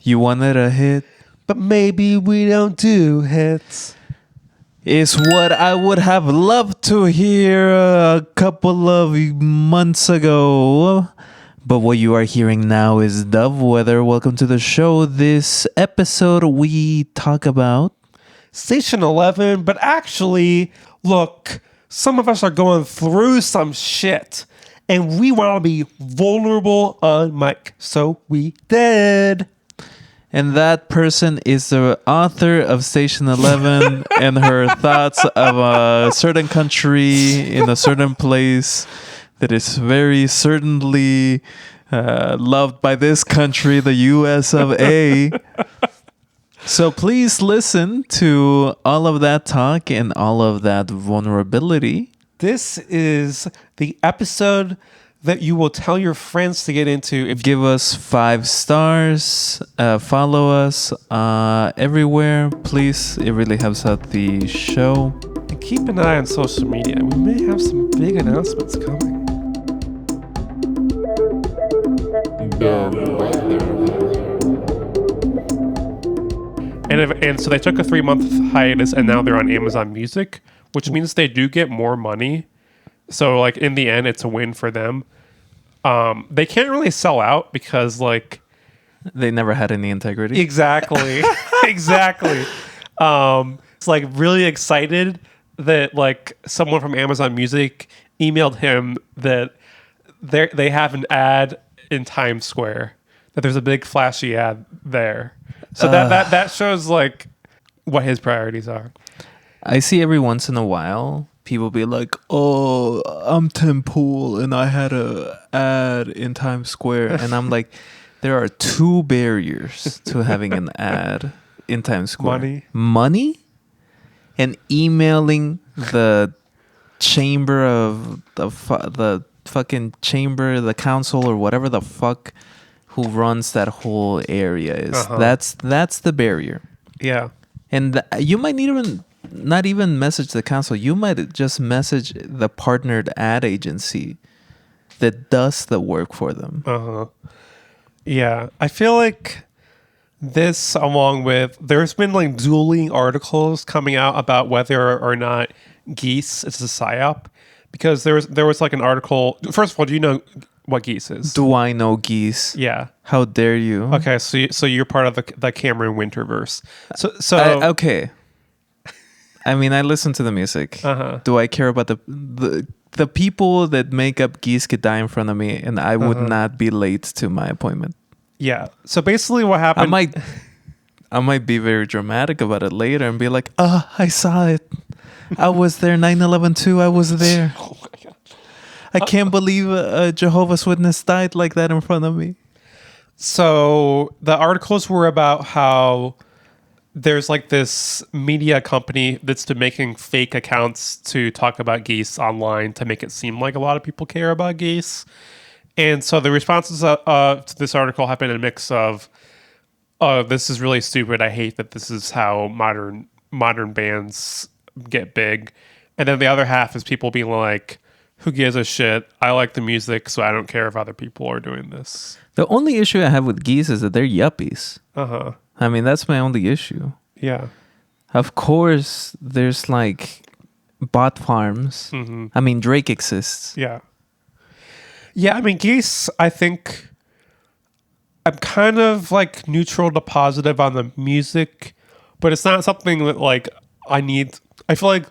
You wanted a hit, but maybe we don't do hits. Is what I would have loved to hear a couple of months ago. But what you are hearing now is Dove Weather. Welcome to the show. This episode we talk about Station 11, but actually, look, some of us are going through some shit, and we want to be vulnerable on mic, so we did. And that person is the author of Station 11 and her thoughts of a certain country in a certain place that is very certainly loved by this country, the US of A. So please listen to all of that talk and all of that vulnerability. This is the episode that you will tell your friends to get into. Give us 5 stars. Follow us everywhere, please. It really helps out the show. And keep an eye on social media. We may have some big announcements coming. And so they took a 3-month hiatus, and now they're on Amazon Music, which means they do get more money. So, like, in the end, it's a win for them. They can't really sell out because, like... They never had any integrity. Exactly. Exactly. It's, like, really excited that, like, someone from Amazon Music emailed him that they have an ad in Times Square, that there's a big flashy ad there. So that shows, like, what his priorities are. I see every once in a while... People be like, oh, I'm Tim Pool and I had a ad in Times Square. And I'm like, there are 2 barriers to having an ad in Times Square. Money and emailing the chamber of the fucking chamber, the council or whatever the fuck who runs that whole area is. That's the barrier. Yeah. And you might not even message the council. You might just message the partnered ad agency that does the work for them. Yeah. I feel like this, along with, there's been like dueling articles coming out about whether or not Geese is a psyop, because there was like an article. First of all, do you know what Geese is? Do I know Geese? Yeah. How dare you? Okay, so you're part of the Cameron Winterverse. So okay. I mean, I listen to the music. Do I care about the people that make up Geese could die in front of me, and I would not be late to my appointment? Yeah. So basically, what happened? I might be very dramatic about it later and be like, I saw it. I was there. 9/11 too. I was there. Oh my god! I can't believe a Jehovah's Witness died like that in front of me. So the articles were about how there's like this media company that's making fake accounts to talk about Geese online to make it seem like a lot of people care about Geese. And so the responses to this article have been a mix of, oh, this is really stupid. I hate that this is how modern bands get big. And then the other half is people being like, who gives a shit? I like the music, so I don't care if other people are doing this. The only issue I have with Geese is that they're yuppies. I mean, that's my only issue. Yeah. Of course, there's like bot farms. I mean, Drake exists. Yeah. Yeah, I mean, Geese, I think I'm kind of like neutral to positive on the music, but it's not something that like I need. I feel like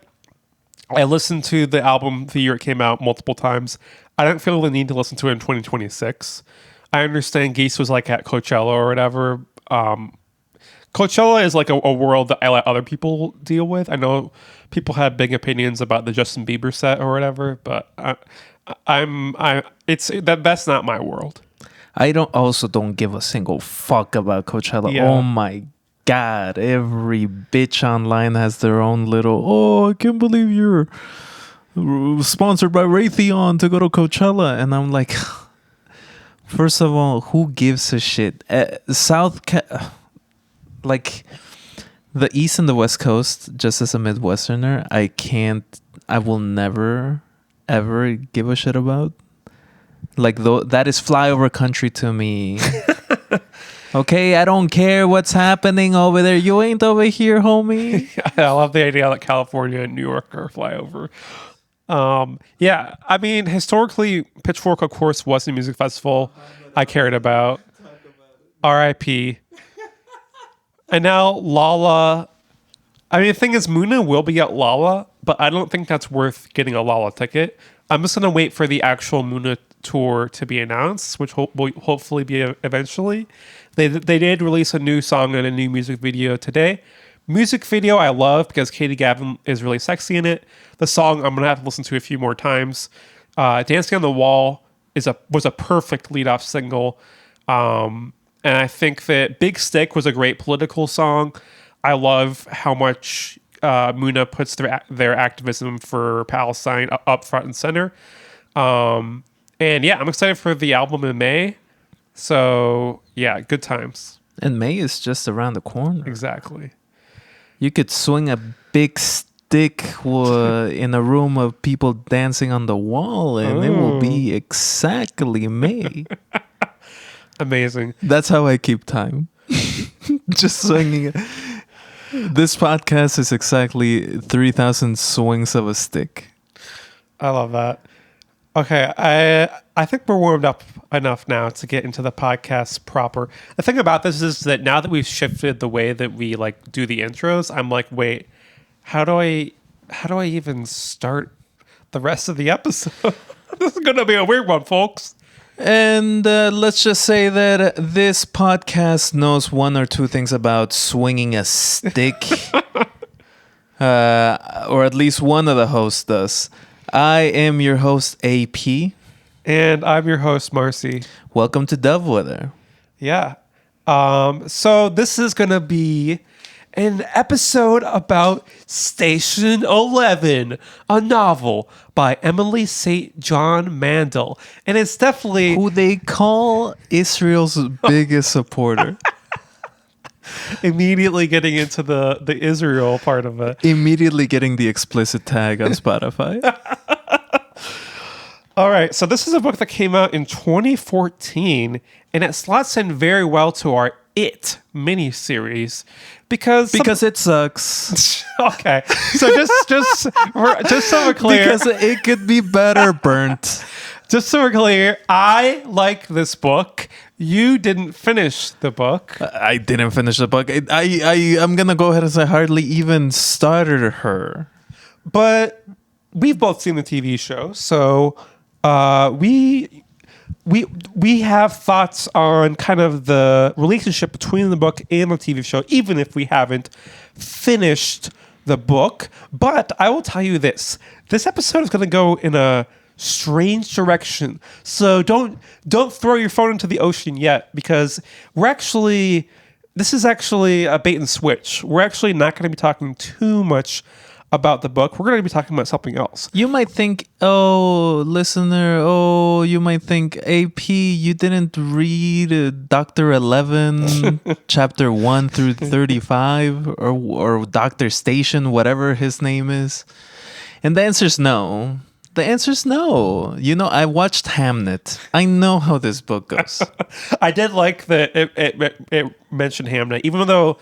I listened to the album the year it came out multiple times. I don't feel the need to listen to it in 2026. I understand Geese was like at Coachella or whatever. Coachella is like a world that I let other people deal with. I know people have big opinions about the Justin Bieber set or whatever, but that's not my world. I don't give a single fuck about Coachella. Yeah. Oh my god, every bitch online has their own little, oh, I can't believe you're sponsored by Raytheon to go to Coachella. And I'm like, first of all, who gives a shit? Like the East and the West Coast, just as a Midwesterner, I will never, ever give a shit about. Like, that is flyover country to me. Okay, I don't care what's happening over there. You ain't over here, homie. I love the idea that California and New York are flyover. Yeah, I mean, historically, Pitchfork, of course, was a music festival I cared about. R.I.P. And now Lala. I mean, the thing is, Muna will be at Lala, but I don't think that's worth getting a Lala ticket. I'm just going to wait for the actual Muna tour to be announced, which will hopefully be eventually. They did release a new song and a new music video today. Music video I love because Katie Gavin is really sexy in it. The song I'm going to have to listen to a few more times. Dancing on the Wall was a perfect lead-off single. And I think that Big Stick was a great political song. I love how much Muna puts their activism for Palestine up front and center. And yeah, I'm excited for the album in May. So yeah, good times. And May is just around the corner. Exactly. You could swing a big stick in a room of people dancing on the wall, and it will be exactly May. Amazing. That's how I keep time. Just swinging it. This podcast is exactly 3,000 swings of a stick. I love that. Okay, I think we're warmed up enough now to get into the podcast proper. The thing about this is that now that we've shifted the way that we like do the intros, I'm like, wait, how do I even start the rest of the episode? This is gonna be a weird one, folks. And let's just say that this podcast knows one or two things about swinging a stick. Or at least one of the hosts does. I am your host, AP. And I'm your host, Marcy. Welcome to Dove Weather. Yeah. So this is going to be an episode about Station 11, a novel by Emily St. John Mandel. And it's definitely... Who they call Israel's biggest supporter. Immediately getting into the Israel part of it. Immediately getting the explicit tag on Spotify. All right, so this is a book that came out in 2014, and it slots in very well to our It miniseries because it sucks. Okay, so just so we're clear, Because it could be better burnt. just so we're clear, I like this book. You didn't finish the book. I didn't finish the book. I'm gonna go ahead and say I hardly even started her. But we've both seen the TV show, so we have thoughts on kind of the relationship between the book and the TV show, even if we haven't finished the book. But I will tell you this episode is going to go in a strange direction. So don't throw your phone into the ocean yet, because this is actually a bait and switch. We're actually not going to be talking too much about the book. We're going to be talking about something else. You might think, listener, you might think, AP, you didn't read Dr. 11, chapter 1 through 35, or Dr. Station, whatever his name is. And the answer's no. The answer's no. You know, I watched Hamnet. I know how this book goes. I did like that it mentioned Hamnet, even though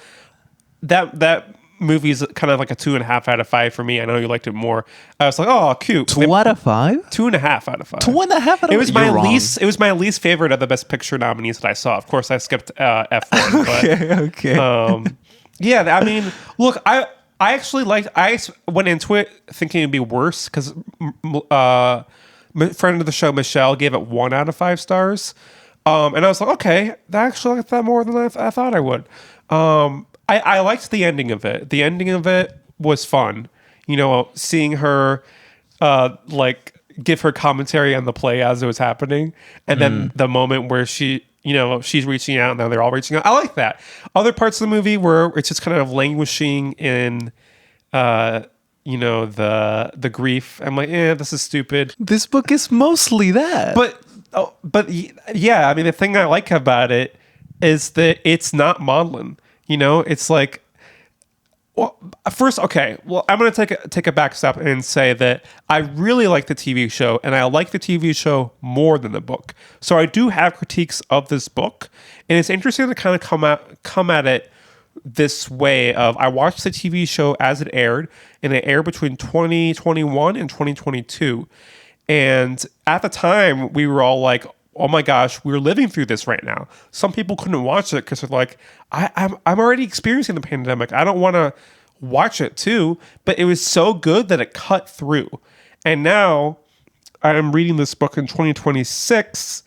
that movie's kind of like a 2.5 out of 5 for me. I know you liked it more. I was like, oh, cute. 2 out of 5? 2.5 out of 5. 2.5 out of 5. It was my least favorite of the Best Picture nominees that I saw. Of course, I skipped F1. Okay. Yeah, I mean, look, I actually liked. I went into it thinking it'd be worse because friend of the show Michelle gave it 1 out of 5 stars, and I was like, okay, I actually liked that more than I thought I would. I liked the ending of it. The ending of it was fun. You know, seeing her give her commentary on the play as it was happening, and then the moment where she's reaching out, and then they're all reaching out. I like that. Other parts of the movie where it's just kind of languishing in, the grief. I'm like, this is stupid. This book is mostly that. But yeah, I mean, the thing I like about it is that it's not maudlin. You know, it's like Well, first, okay. Well, I'm going to take a back step and say that I really like the TV show, and I like the TV show more than the book. So I do have critiques of this book, and it's interesting to kind of come at it this way. Of I watched the TV show as it aired, and it aired between 2021 and 2022, and at the time we were all like, oh my gosh, we're living through this right now. Some people couldn't watch it because they're like, I'm already experiencing the pandemic. I don't want to watch it too. But it was so good that it cut through. And now I'm reading this book in 2026,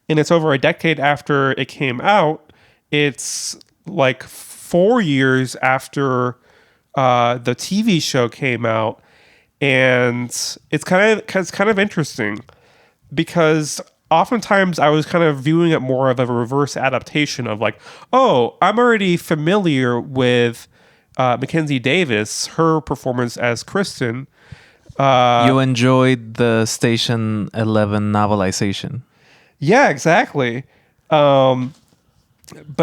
and it's over a decade after it came out. It's like 4 years after the TV show came out. And it's kind of interesting because oftentimes I was kind of viewing it more of a reverse adaptation of like, oh, I'm already familiar with Mackenzie Davis, her performance as Kristen. You enjoyed the Station 11 novelization. Yeah, exactly. But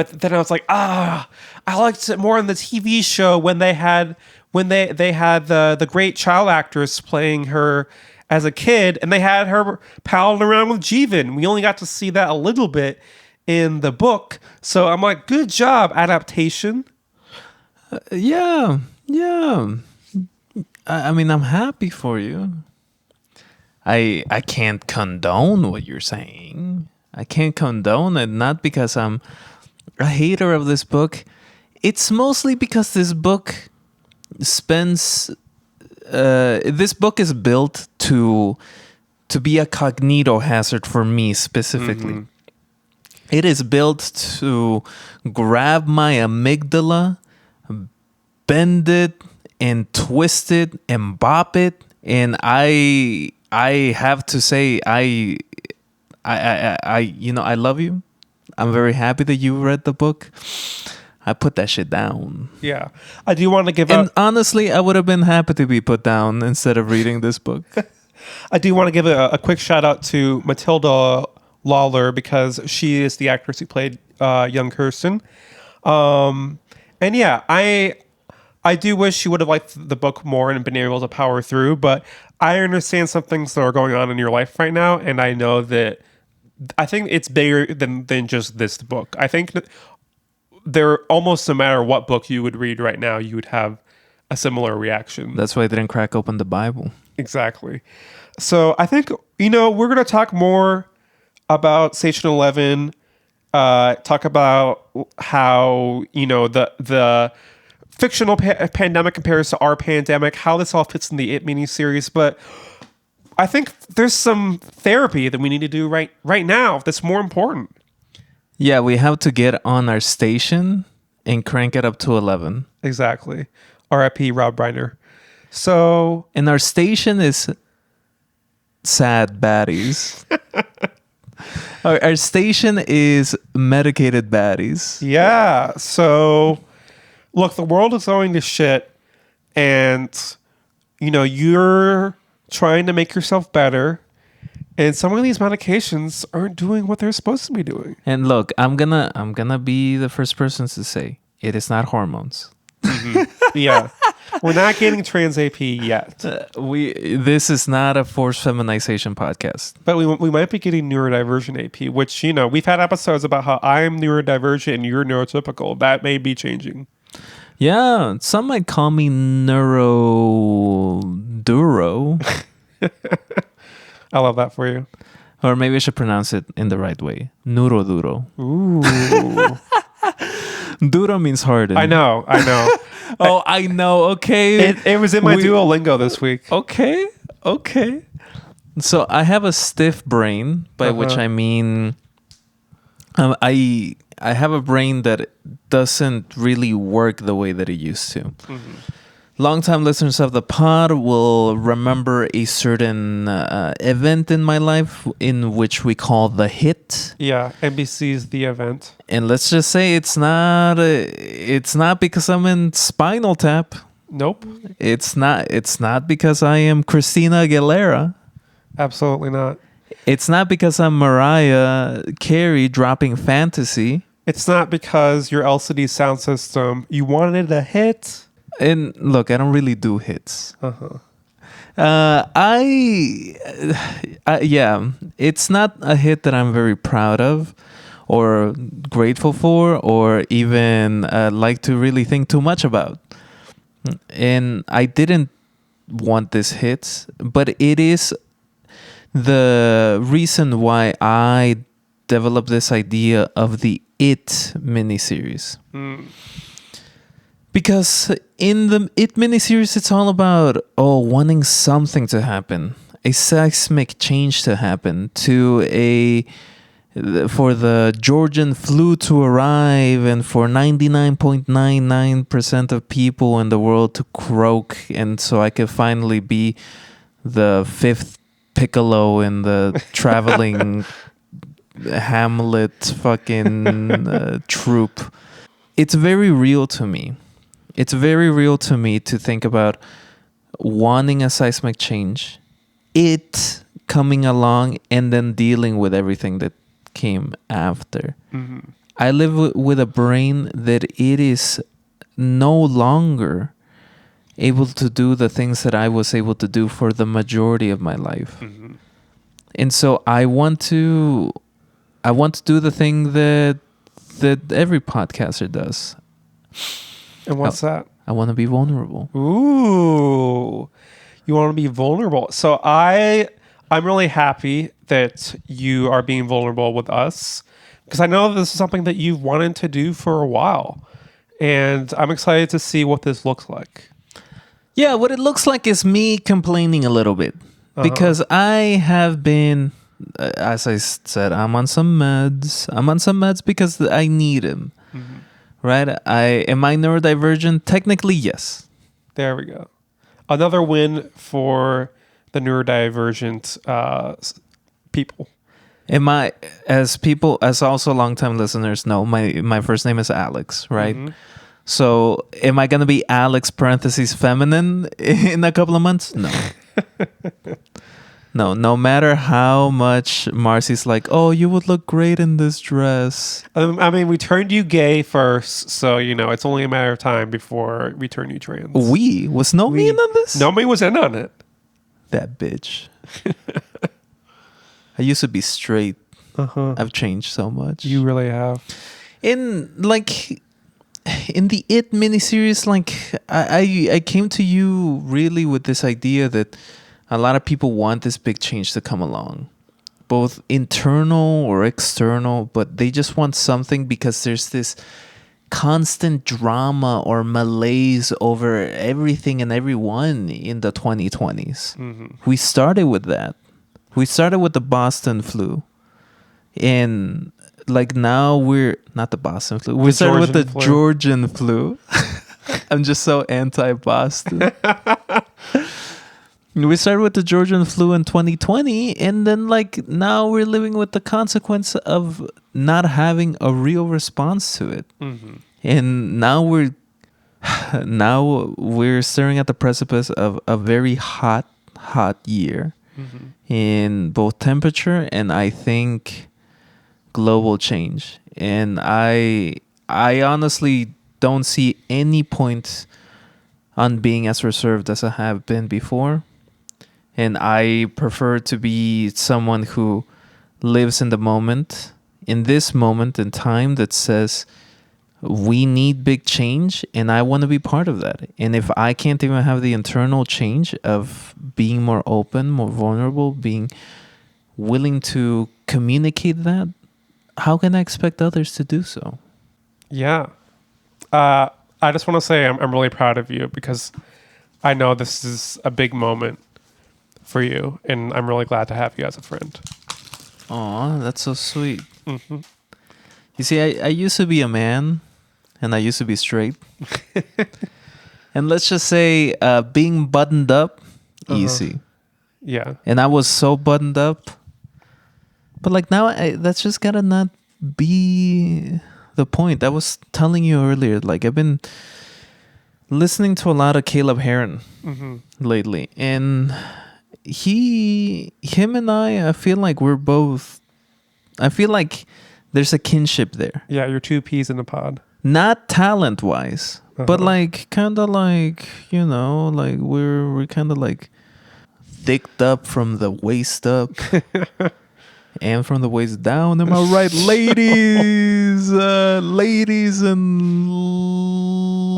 then I was like, I liked it more on the TV show when they had the great child actress playing her as a kid, and they had her palling around with Jeevan. We only got to see that a little bit in the book. So I'm like, good job, adaptation. Yeah. I mean, I'm happy for you. I can't condone what you're saying. I can't condone it, not because I'm a hater of this book. It's mostly because this book spends... this book is built to be a cognito hazard for me specifically. Mm-hmm. It is built to grab my amygdala, bend it, and twist it, and bop it. And I have to say, I love you. I'm very happy that you read the book. I put that shit down. Yeah. I do want to give And honestly, I would have been happy to be put down instead of reading this book. I do want to give a quick shout out to Matilda Lawler because she is the actress who played young Kirsten. And yeah, I do wish she would have liked the book more and been able to power through, but I understand some things that are going on in your life right now, and I know that I think it's bigger than just this book. I think that there almost no matter what book you would read right now, you would have a similar reaction. That's why I didn't crack open the Bible. Exactly. So I think, we're going to talk more about Station 11, talk about how, the fictional pandemic compares to our pandemic, how this all fits in the It miniseries. But I think there's some therapy that we need to do right now that's more important. Yeah, we have to get on our station and crank it up to 11. Exactly. R.I.P. Rob Reiner. So... And our station is sad baddies. Our station is medicated baddies. Yeah. So, look, the world is going to shit. And, you're trying to make yourself better. And some of these medications aren't doing what they're supposed to be doing. And look, I'm gonna be the first person to say it is not hormones. Mm-hmm. Yeah, we're not getting trans AP yet. This is not a forced feminization podcast. But we might be getting neurodivergent AP, which we've had episodes about how I'm neurodivergent and you're neurotypical. That may be changing. Yeah, some might call me neuroduro. I love that for you. Or maybe I should pronounce it in the right way. Neuroduro. Ooh. Duro means hardened. I know. Oh, I know. Okay. It was in my Duolingo this week. Okay. So I have a stiff brain, by which I mean I have a brain that doesn't really work the way that it used to. Mm-hmm. Longtime listeners of the pod will remember a certain event in my life in which we call the hit. Yeah, NBC's The Event. And let's just say it's not because I'm in Spinal Tap. Nope. It's not because I am Christina Aguilera. Absolutely not. It's not because I'm Mariah Carey dropping Fantasy. It's not because your LCD sound system, you wanted a hit. And look, I don't really do hits. Uh-huh. Yeah, it's not a hit that I'm very proud of or grateful for or even like to really think too much about. And I didn't want this hit, but it is the reason why I developed this idea of the It miniseries. Because in the It miniseries, it's all about wanting something to happen, a seismic change to happen, for the Georgian flu to arrive, and for 99.99% of people in the world to croak, and so I could finally be the fifth piccolo in the traveling Hamlet fucking troupe. It's very real to me. It's very real to me to think about wanting a seismic change, it coming along, and then dealing with everything that came after. Mm-hmm. I live with a brain that it is no longer able to do the things that I was able to do for the majority of my life. Mm-hmm. And so I want to do the thing that every podcaster does. And what's that? I want to be vulnerable. Ooh, you want to be vulnerable. So I'm really happy that you are being vulnerable with us, because I know this is something that you've wanted to do for a while, and I'm excited to see what this looks like. Yeah, what it looks like is me complaining a little bit, because I have been, as I said, I'm on some meds. I'm on some meds because I need them. Mm-hmm. Right? Am I neurodivergent? Technically, yes. There we go. Another win for the neurodivergent people. As also longtime listeners know, my first name is Alex, right? Mm-hmm. So am I gonna be Alex parentheses feminine in a couple of months? No. No matter how much Marcy's like, oh, you would look great in this dress. I mean, we turned you gay first, so it's only a matter of time before we turn you trans. Was Nomi in on this? Nomi was in on it. That bitch. I used to be straight. I've changed so much. You really have. In the It miniseries, I came to you really with this idea that a lot of people want this big change to come along, both internal or external, but they just want something because there's this constant drama or malaise over everything and everyone in the 2020s. Mm-hmm. We started with that. We started with the Boston flu. And now we're not the Boston flu. We started with the Georgian flu. I'm just so anti-Boston. We started with the Georgian flu in 2020, and then now we're living with the consequence of not having a real response to it. Mm-hmm. And now we're staring at the precipice of a very hot year in both temperature and I think global change. And I honestly don't see any point on being as reserved as I have been before. And I prefer to be someone who lives in the moment, in this moment in time, that says we need big change, and I want to be part of that. And if I can't even have the internal change of being more open, more vulnerable, being willing to communicate that, how can I expect others to do so? Yeah. I just want to say I'm really proud of you, because I know this is a big moment for you, and I'm really glad to have you as a friend. Aw, that's so sweet. Mm-hmm. You see, I used to be a man, and I used to be straight. And let's just say being buttoned up, easy. Yeah. And I was so buttoned up. But now, that's just gotta not be the point. I was telling you earlier, I've been listening to a lot of Caleb Heron lately. And him and I feel like we're both, I feel like there's a kinship there. Yeah, you're two peas in a pod. not talent wise, but like kind of like, you know, like we're kind of like thicked up from the waist up and from the waist down. Am I right, ladies? Ladies and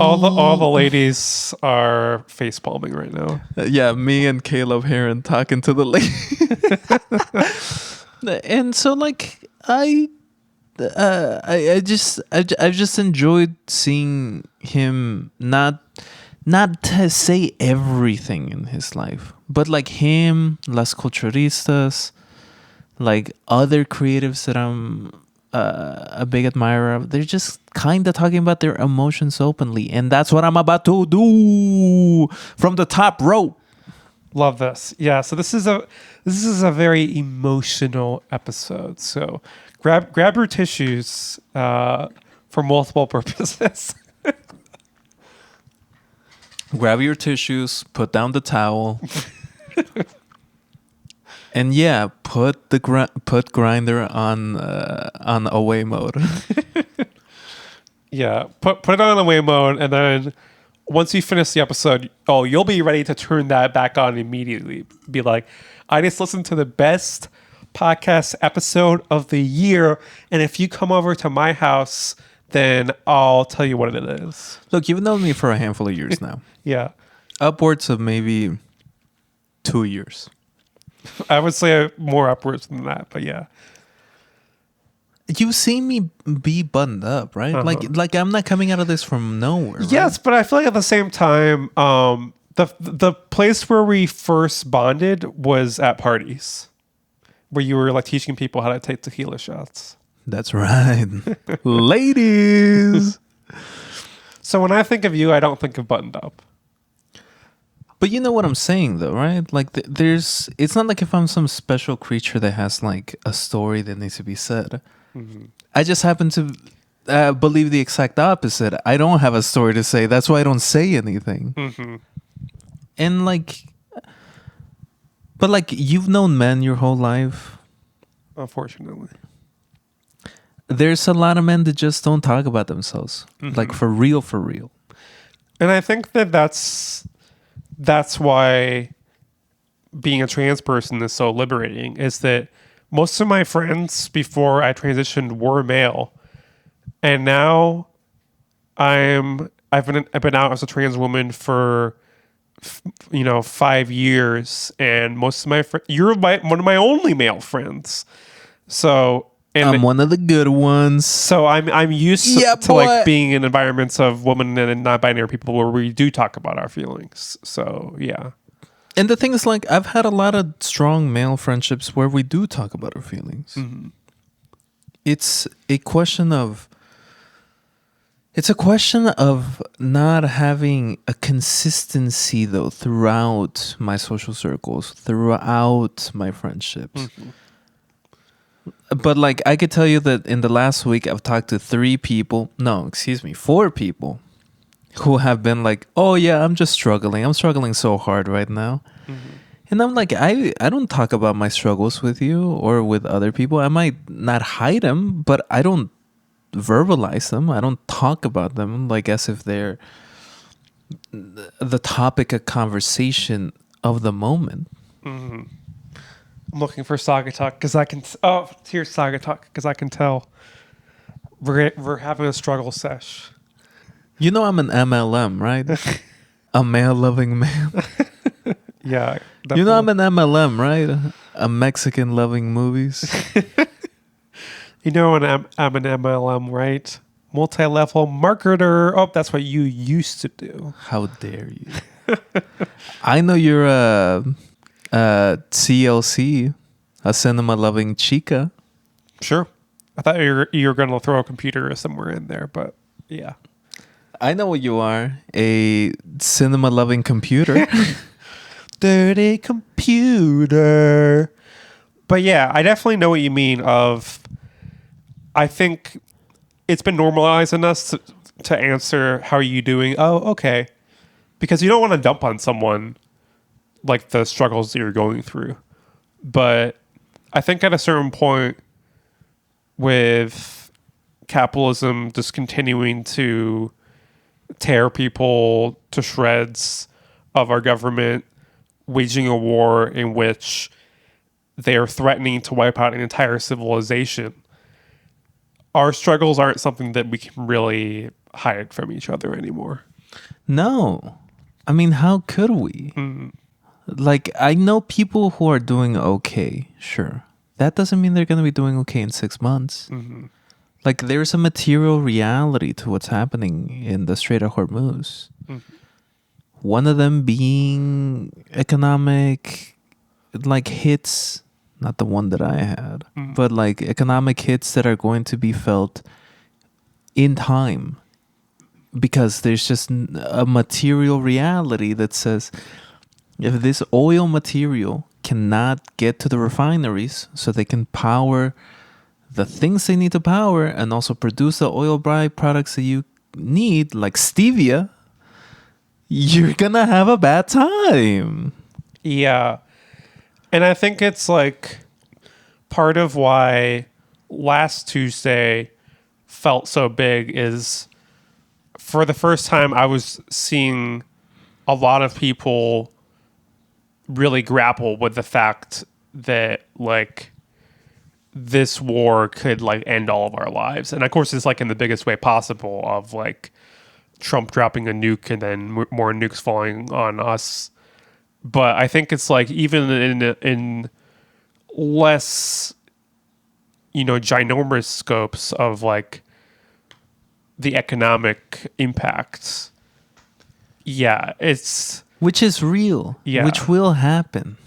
all the ladies are face palming right now. yeah, me and Caleb Heron talking to the lady. And so like I've just enjoyed seeing him not to say everything in his life, but like him, Las Culturistas, like other creatives that I'm a big admirer of. They're just kind of talking about their emotions openly, and that's what I'm about to do from the top rope. Love this. Yeah, so this is a very emotional episode. So grab your tissues for multiple purposes. Grab your tissues, put down the towel, and yeah, put Grinder on away mode. Yeah, put it on away mode, and then once you finish the episode, you'll be ready to turn that back on immediately. Be like, I just listened to the best podcast episode of the year, and if you come over to my house, then I'll tell you what it is. Look, you've known me for a handful of years now. Yeah. Upwards of maybe 2 years. I would say more upwards than that, but yeah. You've seen me be buttoned up, right? Like I'm not coming out of this from nowhere. Right? Yes, but I feel like at the same time, the place where we first bonded was at parties, where you were like teaching people how to take tequila shots. That's right, ladies. So when I think of you, I don't think of buttoned up. But you know what I'm saying, though, right? Like, it's not like if I'm some special creature that has like a story that needs to be said. Mm-hmm. I just happen to believe the exact opposite. I don't have a story to say. That's why I don't say anything. Mm-hmm. And like, but like, you've known men your whole life. Unfortunately. There's a lot of men that just don't talk about themselves. Mm-hmm. Like, for real, for real. And I think that's why being a trans person is so liberating, is that most of my friends before I transitioned were male. And now I've been out as a trans woman for 5 years, and most of my friends, you're one of my only male friends. So I'm one of the good ones. So I'm used to like being in environments of women and non-binary people where we do talk about our feelings. So yeah. And the thing is, like, I've had a lot of strong male friendships where we do talk about our feelings. Mm-hmm. It's a question of not having a consistency, though, throughout my social circles, throughout my friendships. Mm-hmm. But like, I could tell you that in the last week, I've talked to 4 people who have been like, oh yeah, I'm just struggling. I'm struggling so hard right now. Mm-hmm. And I'm like, I don't talk about my struggles with you or with other people. I might not hide them, but I don't verbalize them. I don't talk about them like as if they're the topic of conversation of the moment. Mm-hmm. I'm looking for Saga Talk because I can. Here's Saga Talk because I can tell we're having a struggle sesh. You know I'm an MLM, right? A male-loving man. Yeah. Definitely. You know I'm an MLM, right? A Mexican loving movies. You know I'm an MLM, right? Multi-level marketer. Oh, that's what you used to do. How dare you? I know you're a CLC, a cinema-loving chica. Sure. I thought you were going to throw a computer somewhere in there, but yeah. I know what you are. A cinema-loving computer. Dirty computer. But yeah, I definitely know what you mean I think it's been normalized in us to answer, how are you doing? Oh, okay. Because you don't want to dump on someone like the struggles that you're going through. But I think at a certain point with capitalism just continuing to tear people to shreds, of our government waging a war in which they are threatening to wipe out an entire civilization, our struggles aren't something that we can really hide from each other anymore. No. I mean, how could we? Like, I know people who are doing okay, sure. That doesn't mean they're going to be doing okay in 6 months. Like, there's a material reality to what's happening in the Strait of Hormuz. One of them being economic, like, hits, not the one that I had, but like economic hits that are going to be felt in time. Because there's just a material reality that says if this oil material cannot get to the refineries so they can power the things they need to power and also produce the oil byproducts that you need, like stevia, you're gonna have a bad time. Yeah. And I think it's like part of why last Tuesday felt so big is for the first time I was seeing a lot of people really grapple with the fact that like this war could like end all of our lives. And of course it's like in the biggest way possible of like Trump dropping a nuke and then more nukes falling on us. But I think it's like even in less, ginormous scopes of like the economic impacts. Yeah, it's... Which is real. Yeah. Which will happen.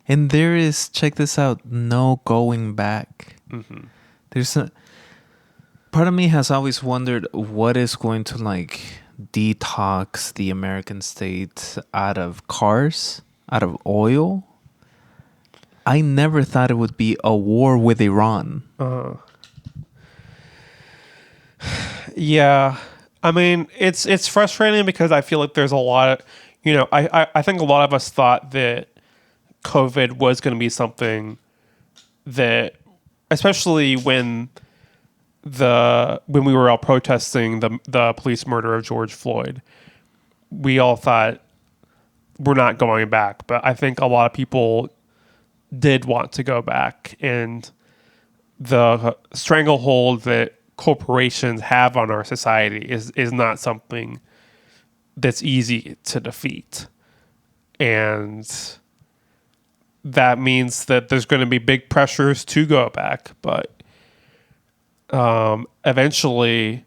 And there is, check this out, no going back. There's a... Part of me has always wondered what is going to like detox the American state out of cars, out of oil. I never thought it would be a war with Iran. Yeah. I mean, it's frustrating because I feel like there's a lot of, I think a lot of us thought that COVID was going to be something that, especially when we were all protesting the police murder of George Floyd, we all thought we're not going back. But I think a lot of people did want to go back, and the stranglehold that corporations have on our society is not something that's easy to defeat. And that means that there's going to be big pressures to go back, but eventually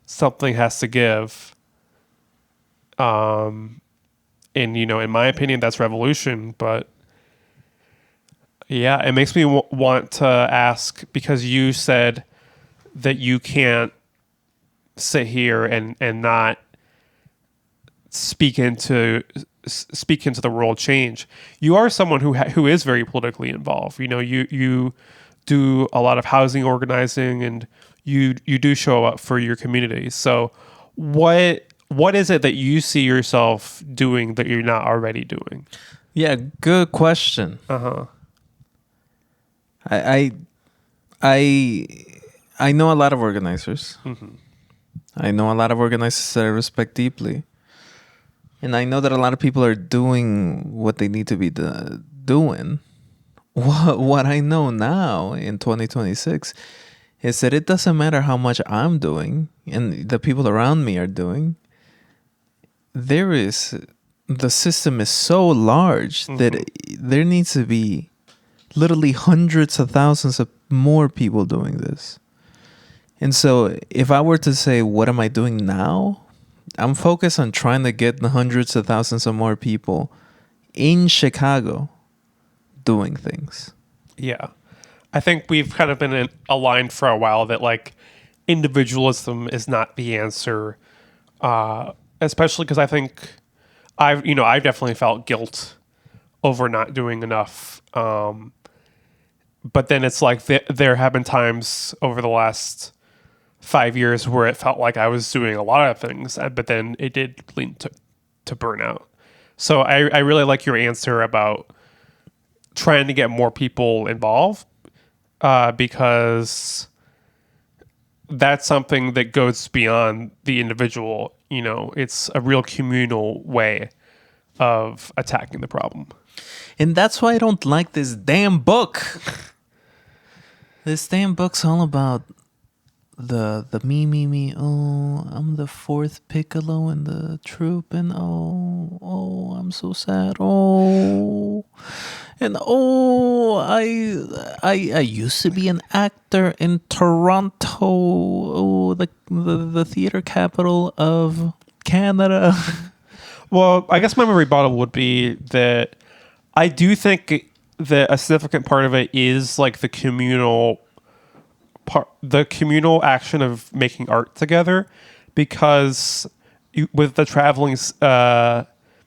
something has to give. And, in my opinion, that's revolution. But yeah, it makes me want to ask, because you said that you can't sit here and not speak into the world change. You are someone who is very politically involved. You do a lot of housing organizing, and you do show up for your community. So what is it that you see yourself doing that you're not already doing? Yeah, good question. I know a lot of organizers. I know a lot of organizers that I respect deeply. And I know that a lot of people are doing what they need to be doing. What I know now in 2026 is that it doesn't matter how much I'm doing and the people around me are doing. The system is so large that there needs to be literally hundreds of thousands of more people doing this. And so if I were to say, what am I doing now? I'm focused on trying to get the hundreds of thousands of more people in Chicago doing things. Yeah. I think we've kind of been aligned for a while that like individualism is not the answer. Especially because I think I've definitely felt guilt over not doing enough. But then it's like there have been times over the last 5 years where it felt like I was doing a lot of things, but then it did lead to burnout. So I really like your answer about trying to get more people involved, because that's something that goes beyond the individual. You know, it's a real communal way of attacking the problem. And that's why I don't like this damn book. This damn book's all about the me. Oh, I'm the fourth Piccolo in the troupe, and oh, I'm so sad. Oh, and I used to be an actor in Toronto. Oh, the theater capital of Canada. Well, I guess my rebuttal would be that I do think that a significant part of it is like the communal action of making art together, because with the traveling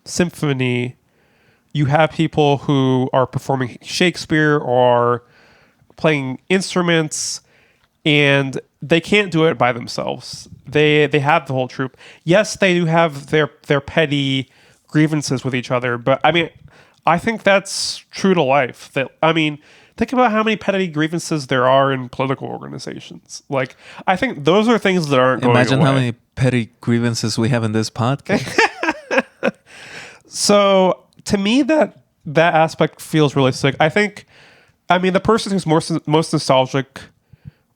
symphony, you have people who are performing Shakespeare or playing instruments, and they can't do it by themselves. They have the whole troupe. Yes, they do have their petty grievances with each other, but I mean, I think that's true to life. Think about how many petty grievances there are in political organizations. Like, I think those are things that aren't going away. Imagine how many petty grievances we have in this podcast. So, to me, that aspect feels really sick. The person who's most nostalgic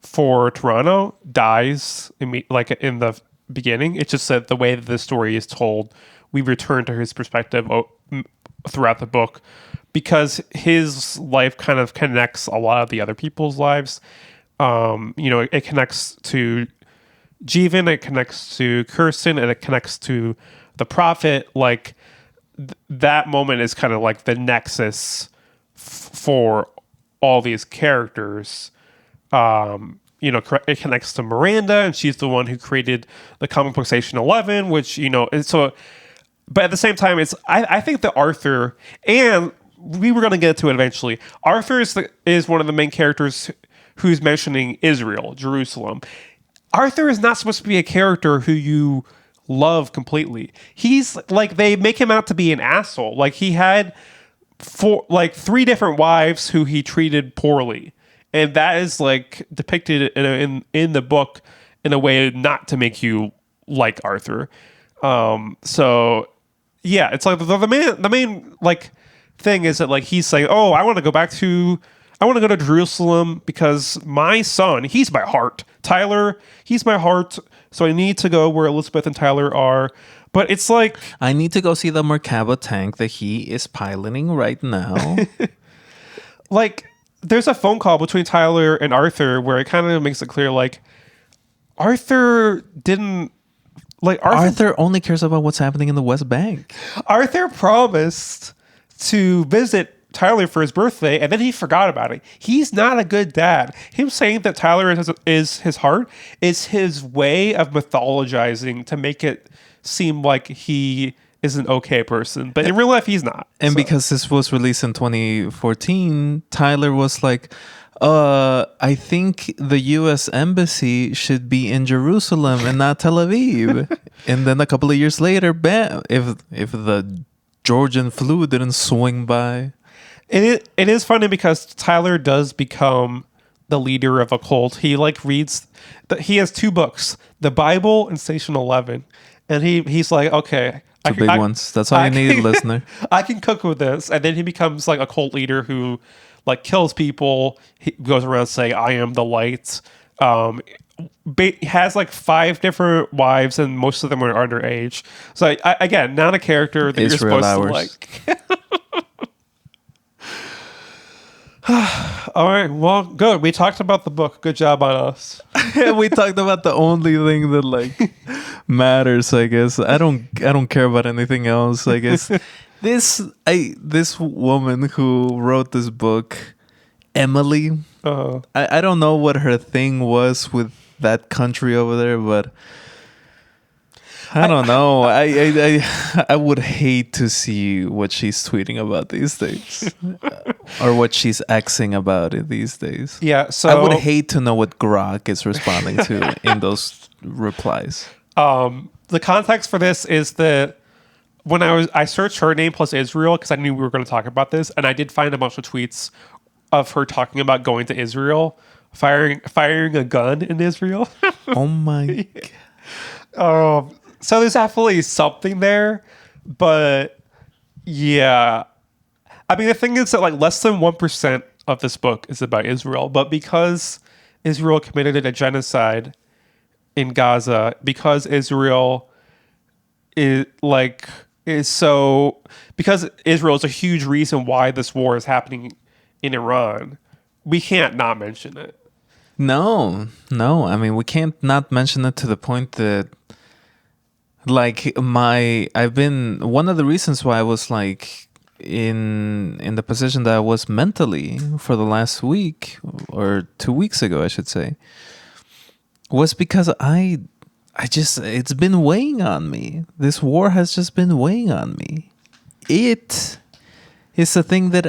for Toronto dies in the beginning. It's just that the way that the story is told, we return to his perspective throughout the book, because his life kind of connects a lot of the other people's lives. It connects to Jeevan, it connects to Kirsten, and it connects to the prophet. Like, that moment is kind of like the nexus for all these characters. It connects to Miranda, and she's the one who created the comic book Station 11, which, and so, but at the same time, I think that Arthur, and we were going to get to it eventually, Arthur is one of the main characters who's mentioning Israel, Jerusalem. Arthur is not supposed to be a character who you love completely. He's like, they make him out to be an asshole. Like, he had 3 different wives who he treated poorly. And that is like depicted in the book in a way not to make you like Arthur. So yeah, it's like the main like thing is that, like, he's saying, oh, I want to go to Jerusalem because my son, he's my heart. Tyler, he's my heart. So I need to go where Elizabeth and Tyler are. But it's like, I need to go see the Merkaba tank that he is piloting right now. like, there's a phone call between Tyler and Arthur where it kind of makes it clear, like, Arthur only cares about what's happening in the West Bank. Arthur promised to visit Tyler for his birthday, and then he forgot about it. He's not a good dad. Him saying that Tyler is his heart is his way of mythologizing to make it seem like he is an okay person, but in real life he's not. And because this was released in 2014, Tyler was like, I think the U.S. Embassy should be in Jerusalem and not Tel Aviv. And then a couple of years later, bam, if the Georgian flu didn't swing by. It is funny because Tyler does become the leader of a cult. He he has 2 books, the Bible and Station 11. And he's like, okay, Big ones. That's all you need, listener. I can cook with this. And then he becomes like a cult leader who like kills people. He goes around saying, I am the light. Has like 5 different wives, and most of them are underage. So again, not a character that Israel you're supposed hours. to like. All right, well, good. We talked about the book. Good job on us. We talked about the only thing that like matters, I guess. I don't care about anything else, I guess. This woman who wrote this book, Emily, I don't know what her thing was with that country over there, but I don't know. I would hate to see what she's tweeting about these days, or what she's Xing about it these days. Yeah, so I would hate to know what Grok is responding to in those replies. The context for this is that when I searched her name plus Israel because I knew we were going to talk about this, and I did find a bunch of tweets of her talking about going to Israel firing a gun in Israel. Oh my. So there's definitely something there, but yeah. I mean, the thing is that like less than 1% of this book is about Israel, but because Israel committed a genocide in Gaza, because Israel because Israel is a huge reason why this war is happening in Iran, we can't not mention it. No, no. I mean, we can't not mention it to the point that, like, I've been one of the reasons why I was like in the position that I was mentally for the last week or 2 weeks ago, I should say, was because I just it's been weighing on me. This war has just been weighing on me. It is the thing that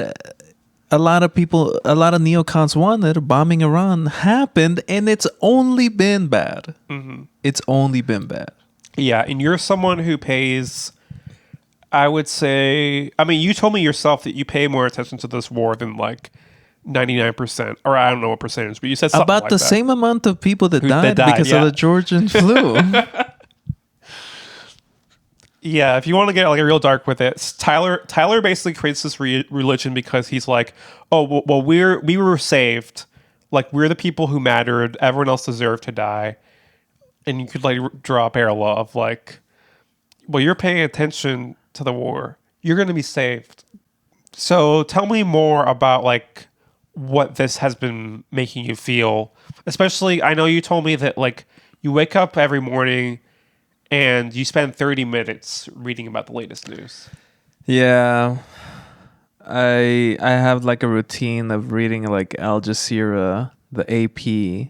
a lot of people, a lot of neocons wanted. Bombing Iran happened, and it's only been bad. Mm-hmm. It's only been bad. Yeah, and you're someone who pays, I would say, I mean, you told me yourself that you pay more attention to this war than like 99%, or I don't know what percentage, but you said something about like the that. same amount of people that died because yeah. of the Georgian flu. Yeah, if you want to get like a real dark with it, Tyler basically creates this religion because he's like, oh well, we were saved, like we're the people who mattered, everyone else deserved to die, and you could like draw a parallel of like, well, you're paying attention to the war, you're going to be saved. So tell me more about like what this has been making you feel, especially I know you told me that like you wake up every morning and you spend 30 minutes reading about the latest news. Yeah. I have like a routine of reading like Al Jazeera, the AP,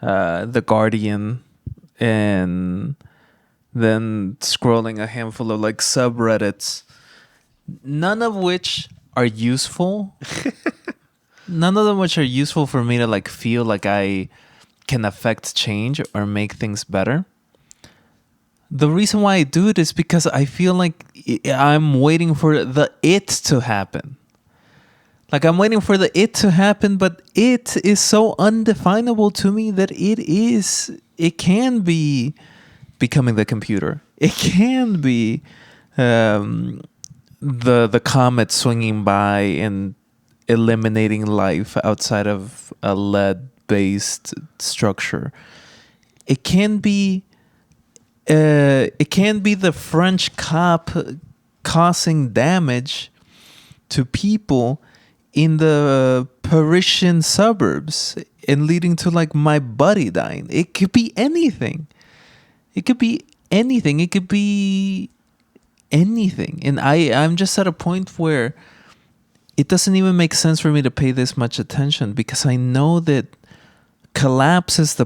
the Guardian, and then scrolling a handful of like subreddits, none of which are useful. None of them which are useful for me to like feel like I can affect change or make things better. The reason why I do it is because I feel like I'm waiting for the it to happen. Like I'm waiting for the it to happen, but it is so undefinable to me that it can be becoming the computer. It can be the comet swinging by and eliminating life outside of a lead-based structure. It can be the French cop causing damage to people in the Parisian suburbs and leading to like my buddy dying. It could be anything. It could be anything. It could be anything. And I'm just at a point where it doesn't even make sense for me to pay this much attention because I know that collapse is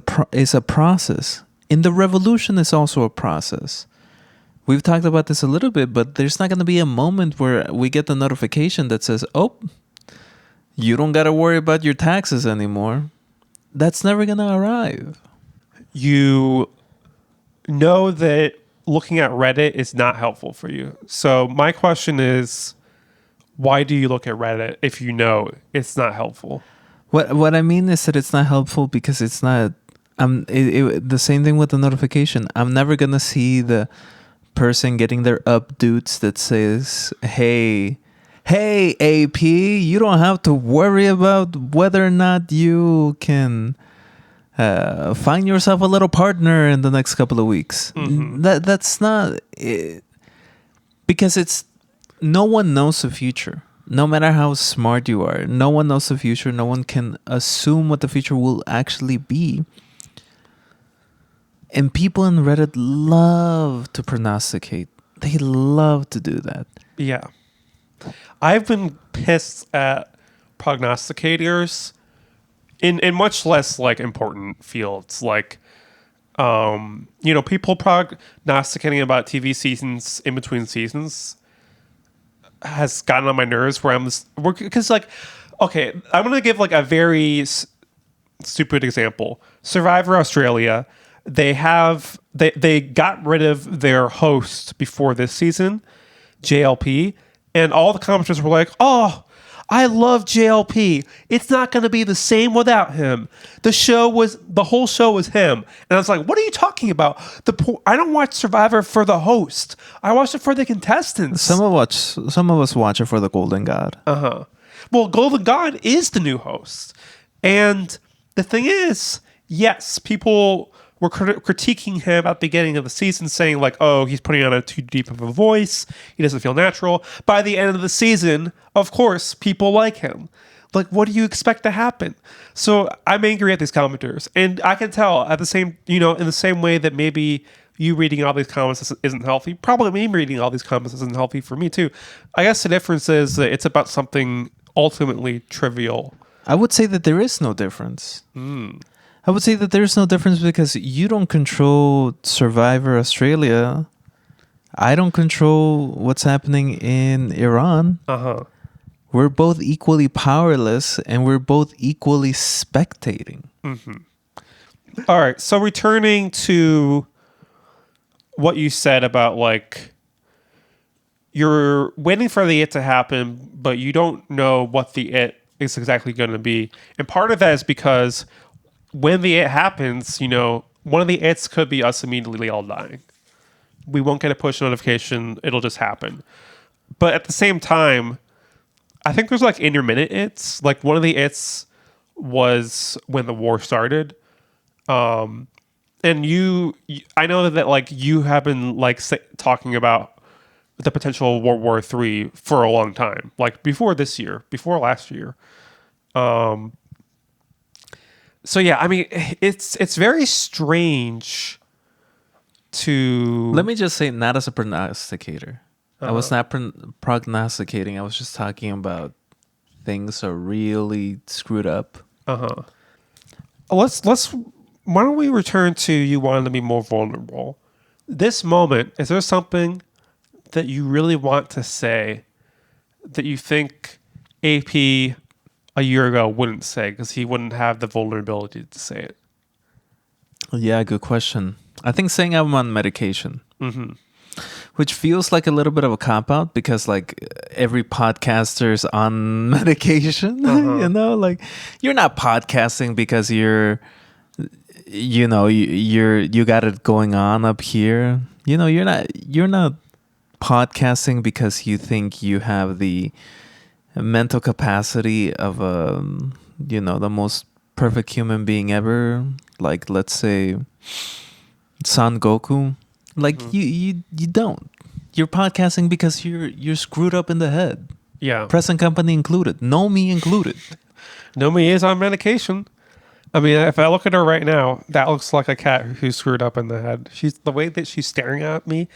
a process. And the revolution is also a process. We've talked about this a little bit, but there's not going to be a moment where we get the notification that says, oh, you don't got to worry about your taxes anymore. That's never going to arrive. You know that looking at Reddit is not helpful for you. So my question is, why do you look at Reddit if you know it's not helpful? What I mean is that it's not helpful because it's not... the same thing with the notification. I'm never gonna see the person getting their updates that says, hey AP, you don't have to worry about whether or not you can find yourself a little partner in the next couple of weeks. Mm-hmm. That's not it. Because it's no one knows the future. No matter how smart you are, no one knows the future. No one can assume what the future will actually be. And people in Reddit love to prognosticate. They love to do that. Yeah. I've been pissed at prognosticators in much less like important fields. Like, people prognosticating about TV seasons in between seasons has gotten on my nerves because like, okay, I'm going to give like a very stupid example. Survivor Australia. They got rid of their host before this season, JLP, and all the commenters were like, "Oh, I love JLP. It's not going to be the same without him. The whole show was him. And I was like, what are you talking about? I don't watch Survivor for the host. I watch it for the contestants. Some of us watch it for the Golden God. Well, Golden God is the new host. And the thing is, yes, people were critiquing him at the beginning of the season, saying like, oh, he's putting on a too deep of a voice. He doesn't feel natural. By the end of the season, of course, people like him. Like, what do you expect to happen? So I'm angry at these commenters. And I can tell in the same way that maybe you reading all these comments isn't healthy. Probably me reading all these comments isn't healthy for me too. I guess the difference is that it's about something ultimately trivial. I would say that there is no difference. I would say that there's no difference because you don't control Survivor Australia. I don't control what's happening in Iran. We're both equally powerless and we're both equally spectating. All right. So returning to what you said about like you're waiting for the it to happen, but you don't know what the it is exactly going to be. And part of that is because when the it happens, one of the its could be us immediately all dying. We won't get a push notification. It'll just happen. But at the same time, I think there's like intermittent its. Like one of the its was when the war started. And I know that like you have been like talking about the potential World War III for a long time, like before last year. So yeah, I mean, it's very strange to... Let me just say, not as a prognosticator. I was not prognosticating. I was just talking about things are really screwed up. Why don't we return to you wanting to be more vulnerable? This moment, is there something that you really want to say that you think AP a year ago wouldn't say because he wouldn't have the vulnerability to say it? Yeah, good question. I think saying I'm on medication, which feels like a little bit of a cop-out because like every podcaster's on medication, like you're not podcasting because you got it going on up here. You're not podcasting because you think you have the mental capacity of the most perfect human being ever, like let's say Son Goku. Like you don't. You're podcasting because you're screwed up in the head. Yeah. Present company included. No me included. Nomi is on medication. I mean, if I look at her right now, that looks like a cat who's screwed up in the head. The way that she's staring at me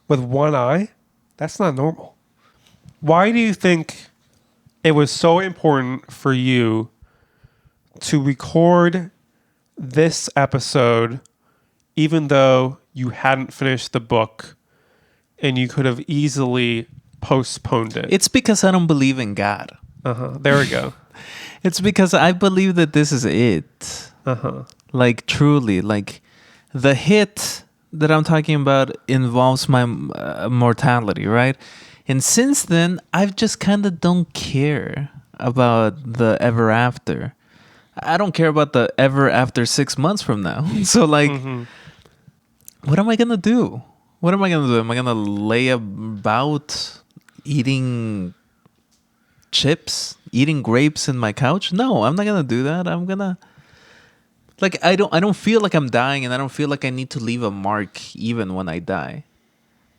with one eye, that's not normal. Why do you think it was so important for you to record this episode even though you hadn't finished the book and you could have easily postponed it? It's because I don't believe in God. There we go. It's because I believe that this is it. Like truly, like the hit that I'm talking about involves my mortality, right? And since then, I've just kind of don't care about the ever after. I don't care about the ever after 6 months from now. So like, what am I going to do? What am I going to do? Am I going to lay about eating chips, eating grapes in my couch? No, I'm not going to do that. I'm going to... Like, I don't feel like I'm dying, and I don't feel like I need to leave a mark even when I die.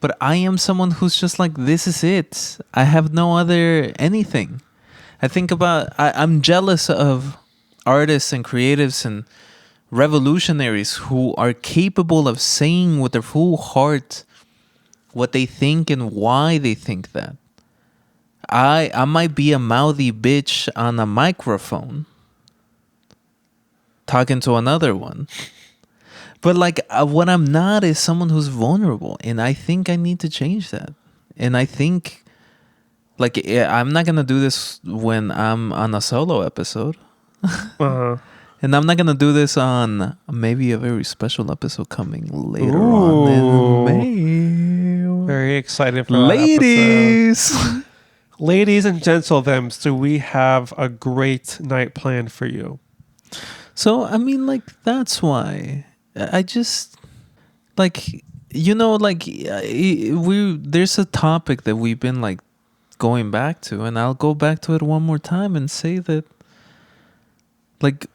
But I am someone who's just like, this is it. I have no other anything. I think about... I'm jealous of artists and creatives and revolutionaries who are capable of saying with their full heart what they think and why they think that. I might be a mouthy bitch on a microphone talking to another one. But like what I'm not is someone who's vulnerable. And I think I need to change that. And I think like I'm not going to do this when I'm on a solo episode. And I'm not going to do this on maybe a very special episode coming later on in May. Very excited for ladies. Ladies and gentlemen, so we have a great night planned for you. So I mean, like, that's why I just like, you know, like, we there's a topic that we've been like going back to, and I'll go back to it one more time and say that, like,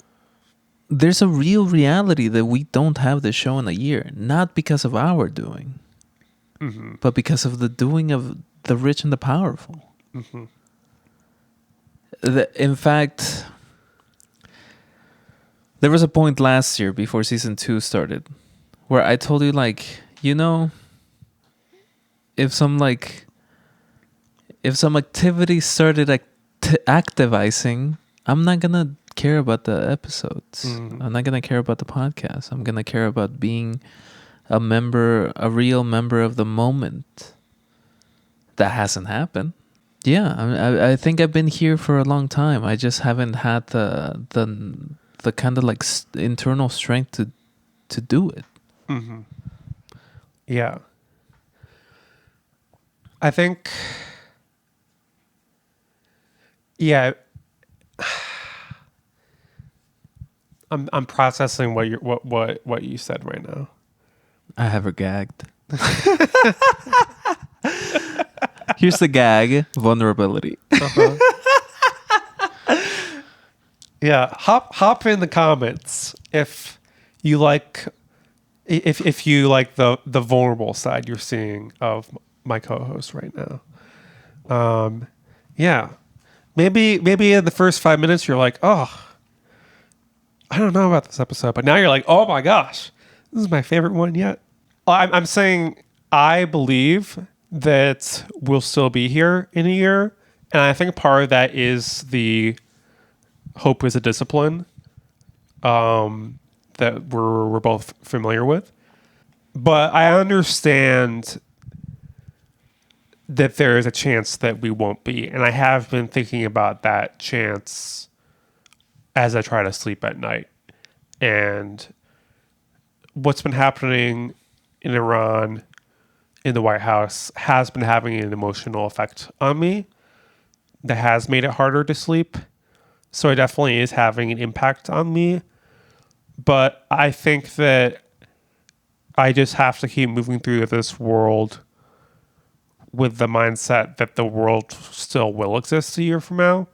there's a real reality that we don't have the show in a year, not because of our doing, but because of the doing of the rich and the powerful. In fact, there was a point last year before season 2 started where I told you, like, you know, if some activity started activizing, I'm not gonna care about the episodes. I'm not gonna care about the podcast. I'm gonna care about being a real member of the moment. That hasn't happened. Yeah, I think I've been here for a long time. I just haven't had the kind of like internal strength to do it. Yeah. I think, yeah, I'm processing what you said right now. I have her gagged. Here's the gag: vulnerability. Yeah, hop in the comments if you like the vulnerable side you're seeing of my co-host right now. Yeah, maybe in the first 5 minutes you're like, oh, I don't know about this episode, but now you're like, oh my gosh, this is my favorite one yet. I'm saying I believe that we'll still be here in a year, and I think part of that is the hope is a discipline that we're both familiar with. But I understand that there is a chance that we won't be, and I have been thinking about that chance as I try to sleep at night. And what's been happening in Iran, in the White House, has been having an emotional effect on me that has made it harder to sleep. So it definitely is having an impact on me. But I think that I just have to keep moving through this world with the mindset that the world still will exist a year from now.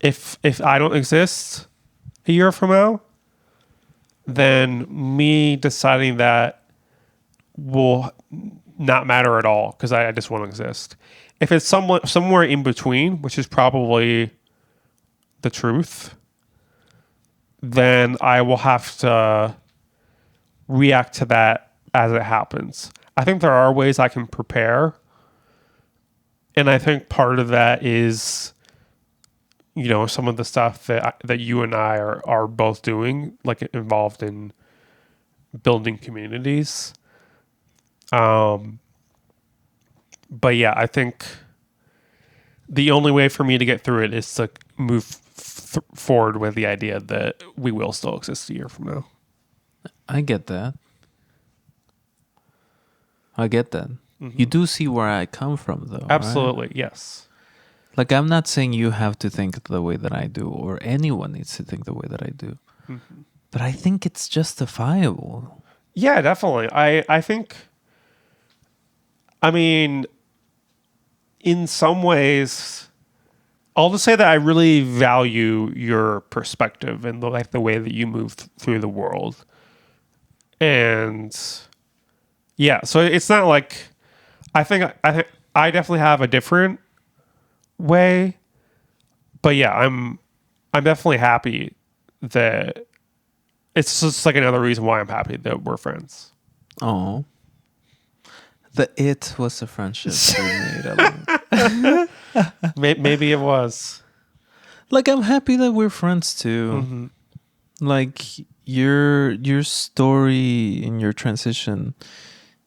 If I don't exist a year from now, then me deciding that will not matter at all because I just won't exist. If it's somewhere in between, which is probably the truth, then I will have to react to that as it happens. I think there are ways I can prepare. And I think part of that is, you know, some of the stuff that you and I are both doing, like involved in building communities. But yeah, I think the only way for me to get through it is to move forward with the idea that we will still exist a year from now. I get that. You do see where I come from, though. Absolutely, right? yes. Like, I'm not saying you have to think the way that I do, or anyone needs to think the way that I do. But I think it's justifiable. Yeah, definitely. I think, I mean, in some ways, I'll just say that I really value your perspective and the way that you move through the world. And yeah, so it's not like I think I definitely have a different way, but yeah, I'm definitely happy that it's just like another reason why I'm happy that we're friends. Oh, it was the friendship we made. I love it. Maybe it was. Like, I'm happy that we're friends too. Like, your story in your transition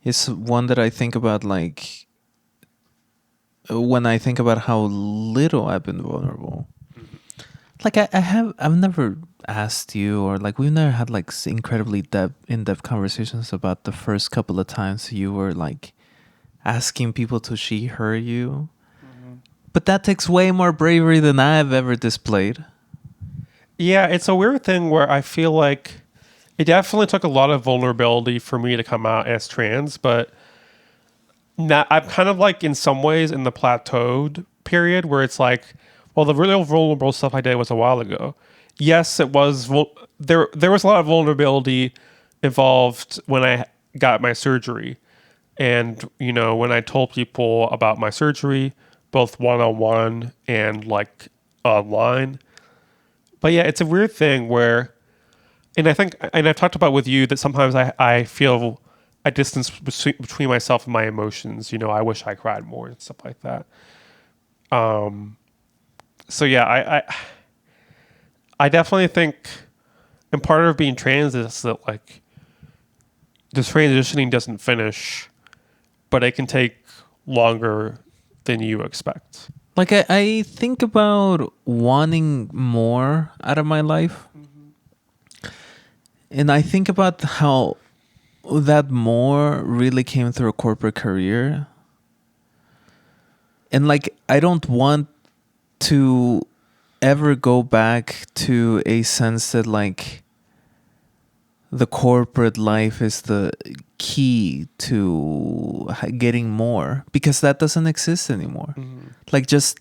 is one that I think about, like, when I think about how little I've been vulnerable. Like, I've never asked you, or like we've never had like incredibly in-depth conversations about the first couple of times you were like asking people to she her you. But that takes way more bravery than I've ever displayed. Yeah, it's a weird thing where I feel like it definitely took a lot of vulnerability for me to come out as trans, but now I'm kind of like in some ways in the plateaued period where it's like, well, the real vulnerable stuff I did was a while ago. Yes, it was there. There was a lot of vulnerability involved when I got my surgery, and when I told people about my surgery, both one on one and like online. But yeah, it's a weird thing where, and I think, and I've talked about with you that sometimes I feel a distance between myself and my emotions. I wish I cried more and stuff like that. So yeah, I definitely think, and part of being trans is that like the transitioning doesn't finish, but it can take longer than you expect. Like I think about wanting more out of my life. And I think about how that more really came through a corporate career. And like I don't want to ever go back to a sense that like the corporate life is the key to getting more, because that doesn't exist anymore. Like just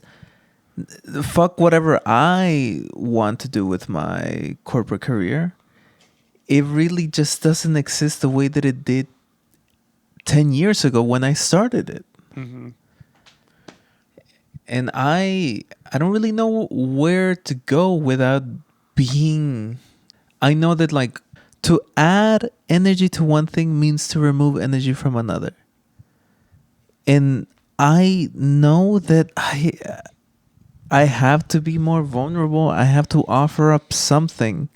fuck whatever I want to do with my corporate career. It really just doesn't exist the way that it did 10 years ago when I started it. And I don't really know where to go without being... I know that like to add energy to one thing means to remove energy from another. And I know that I have to be more vulnerable. I have to offer up something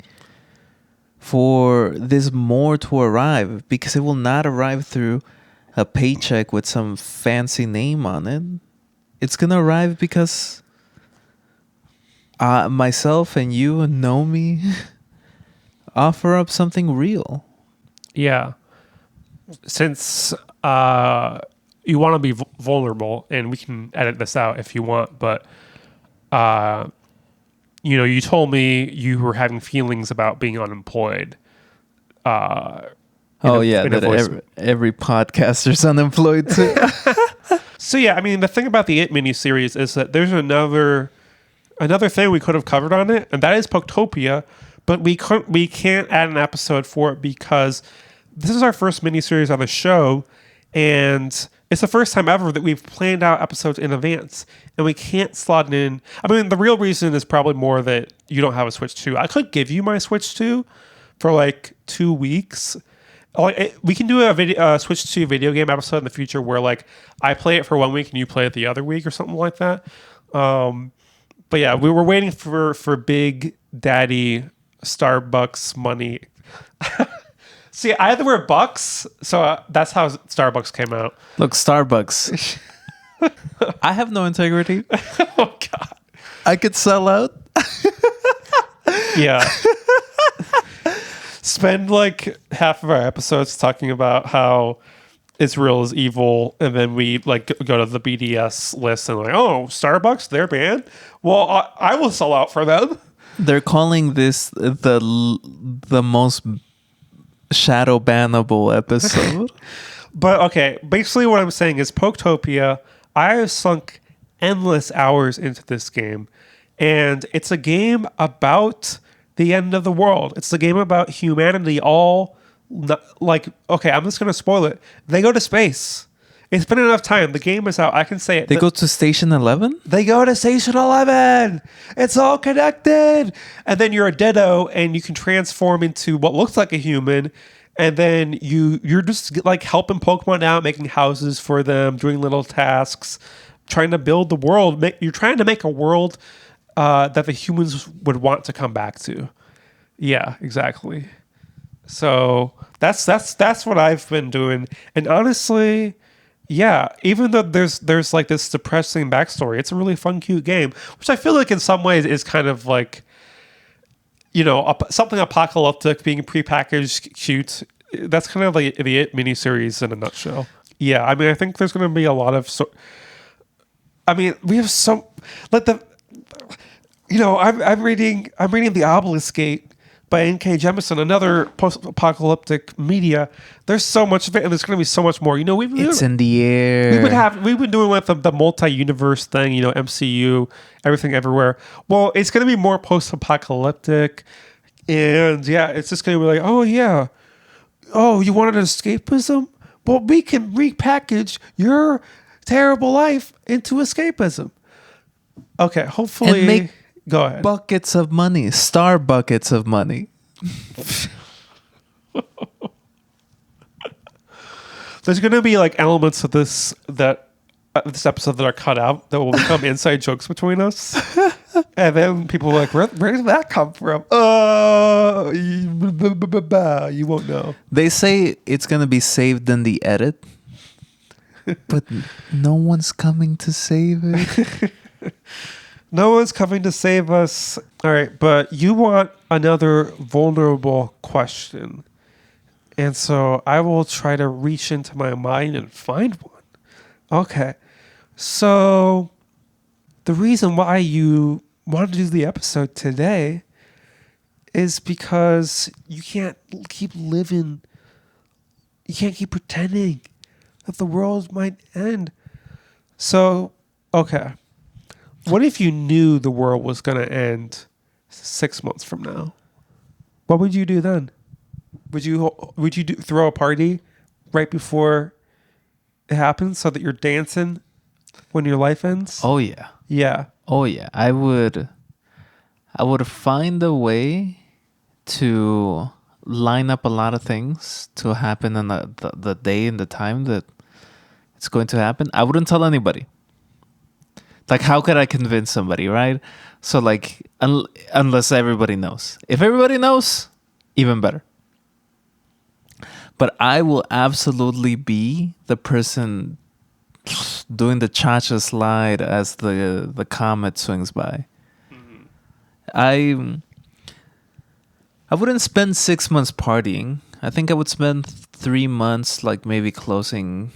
for this more to arrive, because it will not arrive through a paycheck with some fancy name on it. It's going to arrive because myself and you know me offer up something real. Yeah. Since you want to be vulnerable, and we can edit this out if you want, but you told me you were having feelings about being unemployed. That every podcaster's unemployed too. So yeah, I mean, the thing about the It miniseries is that there's another thing we could have covered on it, and that is Poctopia, but we can't add an episode for it because this is our first miniseries on the show, and it's the first time ever that we've planned out episodes in advance, and we can't slot it in. I mean, the real reason is probably more that you don't have a Switch 2. I could give you my Switch 2 for like 2 weeks. We can do a Switch 2 video game episode in the future where like I play it for 1 week and you play it the other week or something like that. But yeah, we were waiting for Big Daddy Starbucks money. See, I had the word bucks, so that's how Starbucks came out. Look, Starbucks. I have no integrity. Oh God, I could sell out. Yeah. Spend like half of our episodes talking about how Israel is evil, and then we like go to the BDS list and like, oh, Starbucks, they're banned. Well, I will sell out for them. They're calling this the most shadow bannable episode. But okay, basically what I'm saying is Poctopia, I have sunk endless hours into this game, and it's a game about the end of the world. It's a game about humanity all like, okay, I'm just going to spoil it. They go to space. It's been enough time. The game is out. I can say it. They go to Station 11? They go to Station 11. It's all connected. And then you're a Ditto, and you can transform into what looks like a human. And then you're just like helping Pokemon out, making houses for them, doing little tasks, trying to build the world. You're trying to make a world that the humans would want to come back to. Yeah, exactly. So that's what I've been doing. And honestly, yeah, even though there's like this depressing backstory, it's a really fun, cute game, which I feel like in some ways is kind of like, something apocalyptic, being prepackaged, cute. That's kind of like the It miniseries in a nutshell. Yeah, I mean, I think there's going to be a lot of I mean, we have some like the. I'm reading The Obelisk Gate by N.K. Jemisin, another post-apocalyptic media. There's so much of it, and there's going to be so much more. It's in the air. We've been doing with the multi-universe thing, MCU, everything everywhere. Well, it's going to be more post-apocalyptic, and yeah, it's just going to be like, oh yeah, oh, you wanted escapism? Well, we can repackage your terrible life into escapism. Okay, hopefully, and make go ahead. buckets of money, star buckets of money. There's going to be like elements of this episode that are cut out that will become inside jokes between us, and then people are like, where did that come from? You won't know. They say it's gonna be saved in the edit, but no one's coming to save it. No one's coming to save us. All right, but you want another vulnerable question. And so I will try to reach into my mind and find one. Okay. So the reason why you wanted to do the episode today is because you can't keep living. You can't keep pretending that the world might end. So, okay. What if you knew the world was going to end 6 months from now? What would you do then? Would you throw a party right before it happens so that you're dancing when your life ends? Oh yeah. Yeah. Oh yeah. I would find a way to line up a lot of things to happen on the day and the time that it's going to happen. I wouldn't tell anybody. Like, how could I convince somebody, right? So, like, unless everybody knows. If everybody knows, even better. But I will absolutely be the person doing the cha-cha slide as the comet swings by. Mm-hmm. I wouldn't spend 6 months partying. I think I would spend 3 months, like, maybe closing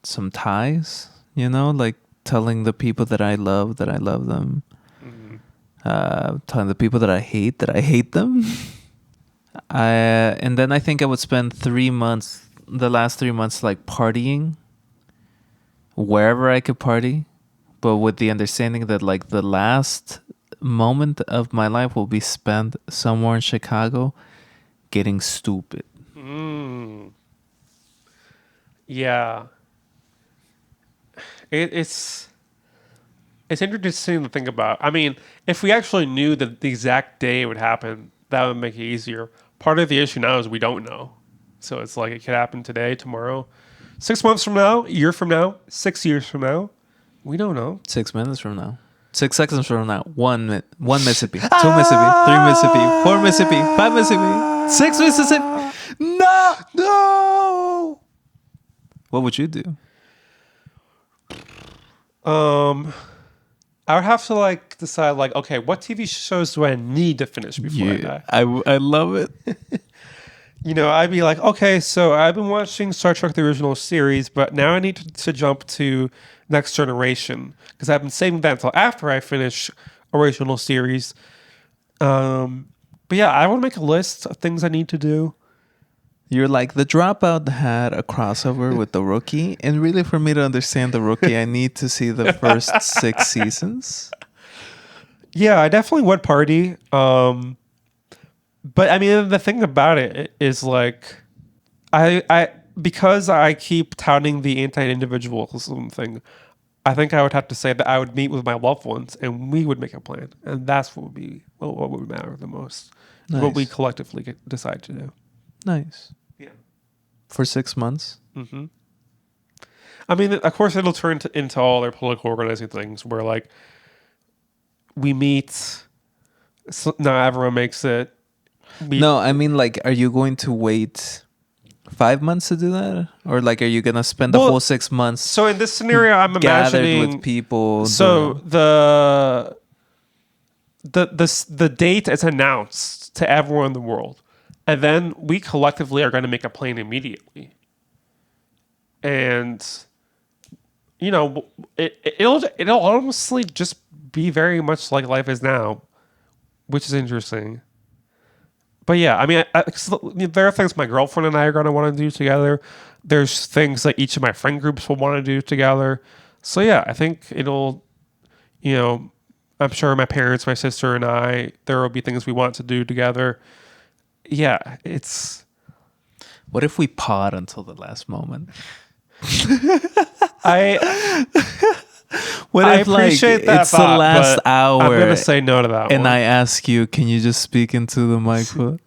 some ties, like, telling the people that I love them. Mm-hmm. Telling the people that I hate them. And then I think I would spend the last 3 months, like partying wherever I could party, but with the understanding that like the last moment of my life will be spent somewhere in Chicago getting stupid. Yeah. It's interesting to think about. I mean, if we actually knew the exact day it would happen, that would make it easier. Part of the issue now is we don't know. So it's like it could happen today, tomorrow, 6 months from now, a year from now, 6 years from now. We don't know. 6 minutes from now. 6 seconds from now. 1 Mississippi. 2 Mississippi. 3 Mississippi. 4 Mississippi. 5 Mississippi. 6 Mississippi. No. What would you do? I would have to like decide like, okay, what TV shows do I need to finish before I die? I love it. I'd be like, okay, so I've been watching Star Trek the original series, but now I need to jump to Next Generation because I've been saving that until after I finish original series. But yeah, I want to make a list of things I need to do. You're like, The Dropout had a crossover with The Rookie, and really for me to understand The Rookie, I need to see the first 6 seasons. Yeah, I definitely would party. But I mean, the thing about it is like, because I keep touting the anti-individualism thing, I think I would have to say that I would meet with my loved ones and we would make a plan, and that's what would matter the most. Nice. What we collectively decide to do. Nice. Yeah. For 6 months. Mm-hmm. I mean, of course, it'll turn into all their political organizing things where like we meet. So not everyone makes it. No, I mean, like, are you going to wait 5 months to do that, or like, are you gonna spend the whole 6 months? So in this scenario, I'm imagining with people. So the date is announced to everyone in the world, and then we collectively are going to make a plan immediately. And it'll honestly just be very much like life is now, which is interesting. But yeah, I mean, there are things my girlfriend and I are going to want to do together. There's things that each of my friend groups will want to do together. So yeah, I think it'll, I'm sure my parents, my sister, and I, there will be things we want to do together. Yeah, it's. What if we pod until the last moment? I What if appreciate that it's thought, the last but hour? I'm gonna say no to that and one. I ask you, can you just speak into the microphone?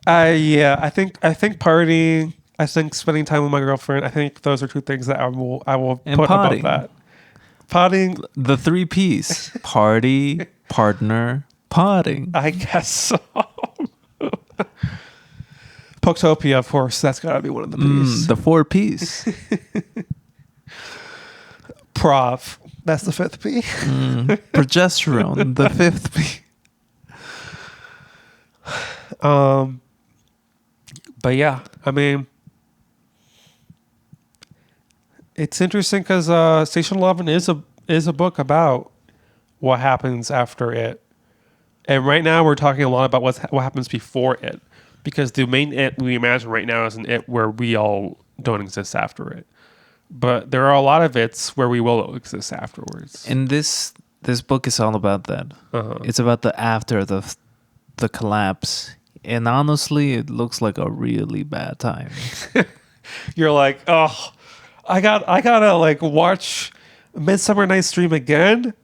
Yeah, I think partying. I think spending time with my girlfriend. I think those are two things that I will And put above potting. that. Potting, The 3 P's: party, partner, potting. I guess so. Poctopia, of course. That's got to be one of the P's. The 4 P's. Prov. That's the 5th P. Progesterone, the 5th P. But yeah, I mean, it's interesting because Station 11 is a book about what happens after it, and right now we're talking a lot about what happens before it, because the main it we imagine right now is an it where we all don't exist after it, but there are a lot of it's where we will exist afterwards. And this book is all about that. It's about the after the collapse. And honestly, it looks like a really bad time. You're like, oh, I gotta like watch Midsummer Night's Dream again.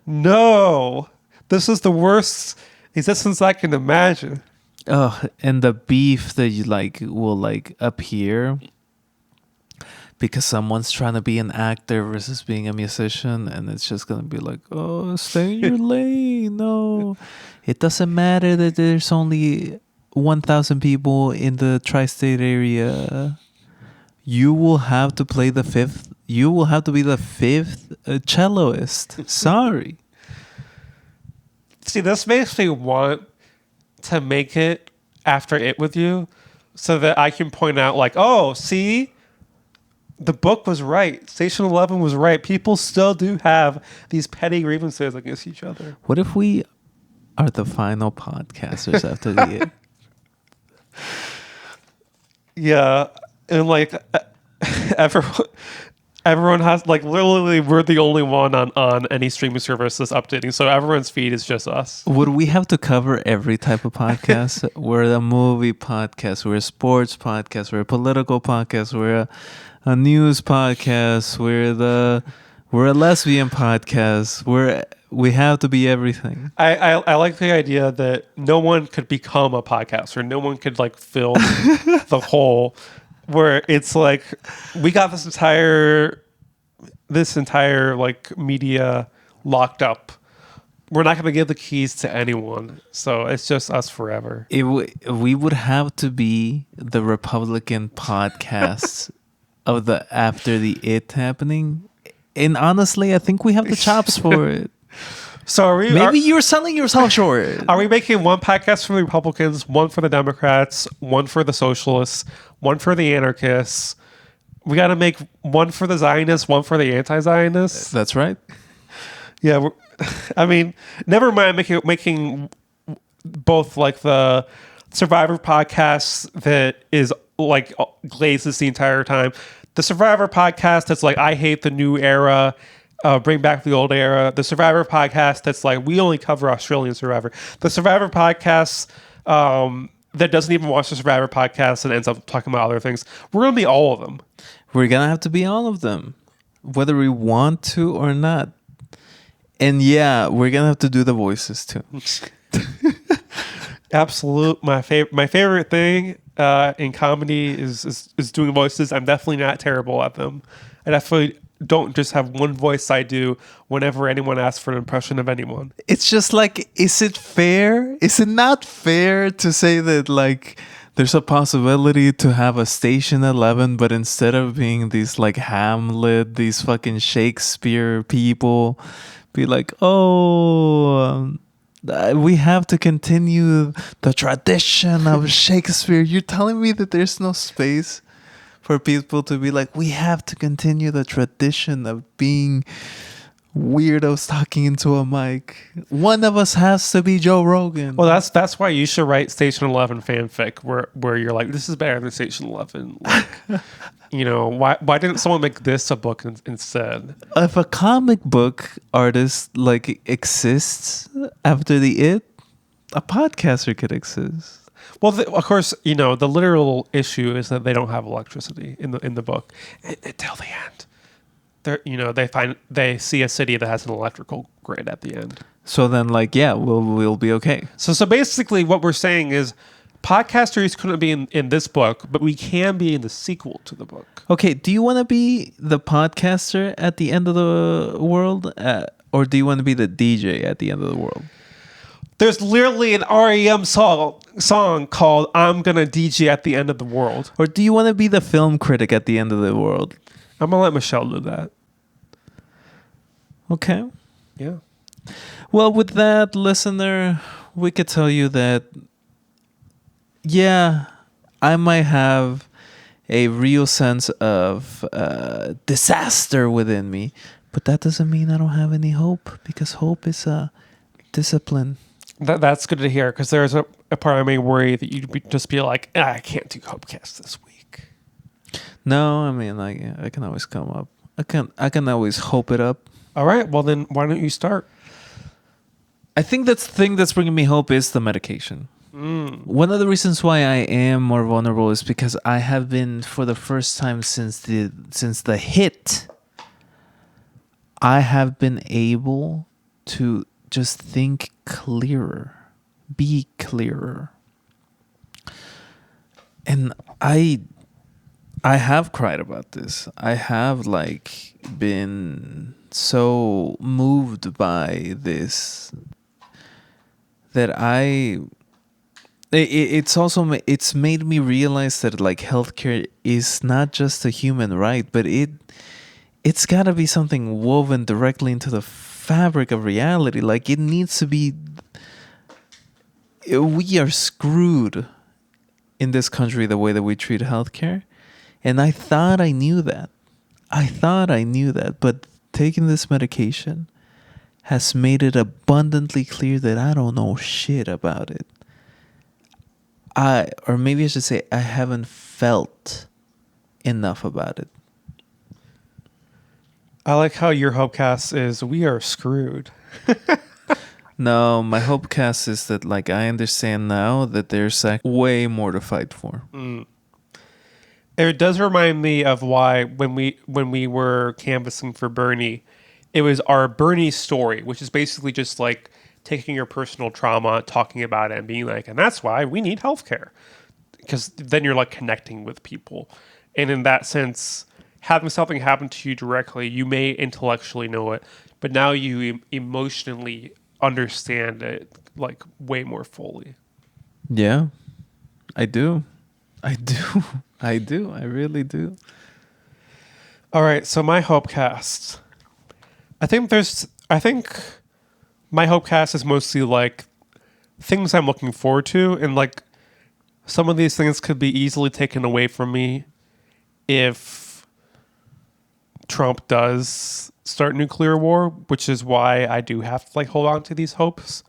No, this is the worst existence I can imagine. Oh, and the beef that you will appear because someone's trying to be an actor versus being a musician, and it's just gonna be like, oh, stay in your lane. No, it doesn't matter that there's only 1,000 people in the tri-state area. You will have to play the fifth. You will have to be the fifth celloist. Sorry. See, this makes me want to make it after it with you, so that I can point out, like, oh, see, the book was right. Station 11 was right. People still do have these petty grievances against each other. What if we are the final podcasters after the year? Yeah, and like everyone has, like, literally we're the only one on any streaming service that's updating, so everyone's feed is just us. Would we have to cover every type of podcast? We're a movie podcast, we're a sports podcast, we're a political podcast, we're a news podcast, we're a lesbian podcast, we have to be everything. I like the idea that no one could become a podcaster. No one could like fill the hole where it's like, we got this entire like media locked up. We're not going to give the keys to anyone. So it's just us forever. We would have to be the Republican podcasts of the after the it happening. And honestly, I think we have the chops for it. So maybe you're selling yourself short. Are we making one podcast for the Republicans, one for the Democrats, one for the socialists, one for the anarchists? We got to make one for the Zionists, one for the anti-Zionists. That's right. Yeah, I mean, never mind making both like the Survivor podcast that is like glazes the entire time. The Survivor podcast that's like, I hate the new era, bring back the old era. The Survivor podcast that's like, we only cover Australian Survivor. The Survivor podcast that doesn't even watch the Survivor podcast and ends up talking about other things. We're going to be all of them. We're going to have to be all of them, whether we want to or not. And yeah, we're going to have to do the voices too. Absolute. My favorite thing in comedy is doing voices. I'm definitely not terrible at them. I definitely don't just have one voice I do whenever anyone asks for an impression of anyone. It's just like, is it fair? Is it not fair to say that like there's a possibility to have a Station 11, but instead of being these like Hamlet, these fucking Shakespeare people, be like, we have to continue the tradition of Shakespeare. You're telling me that there's no space for people to be like, we have to continue the tradition of being weirdos talking into a mic. One of us has to be Joe Rogan. Well, that's why you should write Station 11 fanfic where you're like, this is better than Station 11. Like, why didn't someone make this a book instead? If a comic book artist like exists after the It, a podcaster could exist. Well, of course, the literal issue is that they don't have electricity in the book until the end. They see a city that has an electrical grid at the end. So then, we'll be okay. So basically, what we're saying is, podcasters couldn't be in this book, but we can be in the sequel to the book. Okay, do you want to be the podcaster at the end of the world, or do you want to be the DJ at the end of the world? There's literally an REM song called "I'm Gonna DJ at the End of the World." Or do you want to be the film critic at the end of the world? I'm gonna let Michelle do that. Okay. Yeah. Well, with that, listener, we could tell you that, yeah, I might have a real sense of disaster within me, but that doesn't mean I don't have any hope, because hope is a discipline. That's good to hear, because there's a part of me worry that you'd just be like, I can't do Hopecast this week. No, I mean, I can always come up. I can always hope it up. All right, well then, why don't you start? I think that's the thing that's bringing me hope is the medication. One of the reasons why I am more vulnerable is because I have been, for the first time since the hit, I have been able to just think clearer, be clearer. And I have cried about this. I have been so moved by this that it's made me realize that healthcare is not just a human right, but it's got to be something woven directly into the fabric of reality. It needs to be. We are screwed in this country the way that we treat healthcare, and I thought I knew that. But taking this medication has made it abundantly clear that I don't know shit about it. Or maybe I should say, I haven't felt enough about it. I like how your Hopecast is, we are screwed. No, my Hopecast is that I understand now that there's way more to fight for. It does remind me of why when we were canvassing for Bernie, it was our Bernie story, which is basically just taking your personal trauma, talking about it, and being and that's why we need healthcare. Because then you're connecting with people. And in that sense, having something happen to you directly, you may intellectually know it, but now you emotionally understand it way more fully. Yeah, I do. I really do. All right, so my Hopecast. I think my Hopecast is mostly things I'm looking forward to, and some of these things could be easily taken away from me if Trump does start nuclear war, which is why I do have to hold on to these hopes.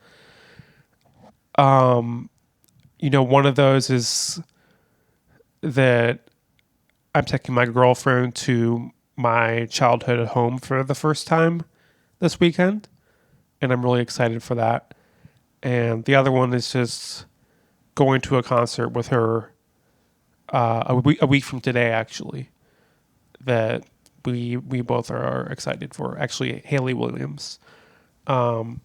One of those is that I'm taking my girlfriend to my childhood home for the first time this weekend, and I'm really excited for that. And the other one is just going to a concert with her a week from today, actually, that we both are excited for. Actually, Haley Williams. So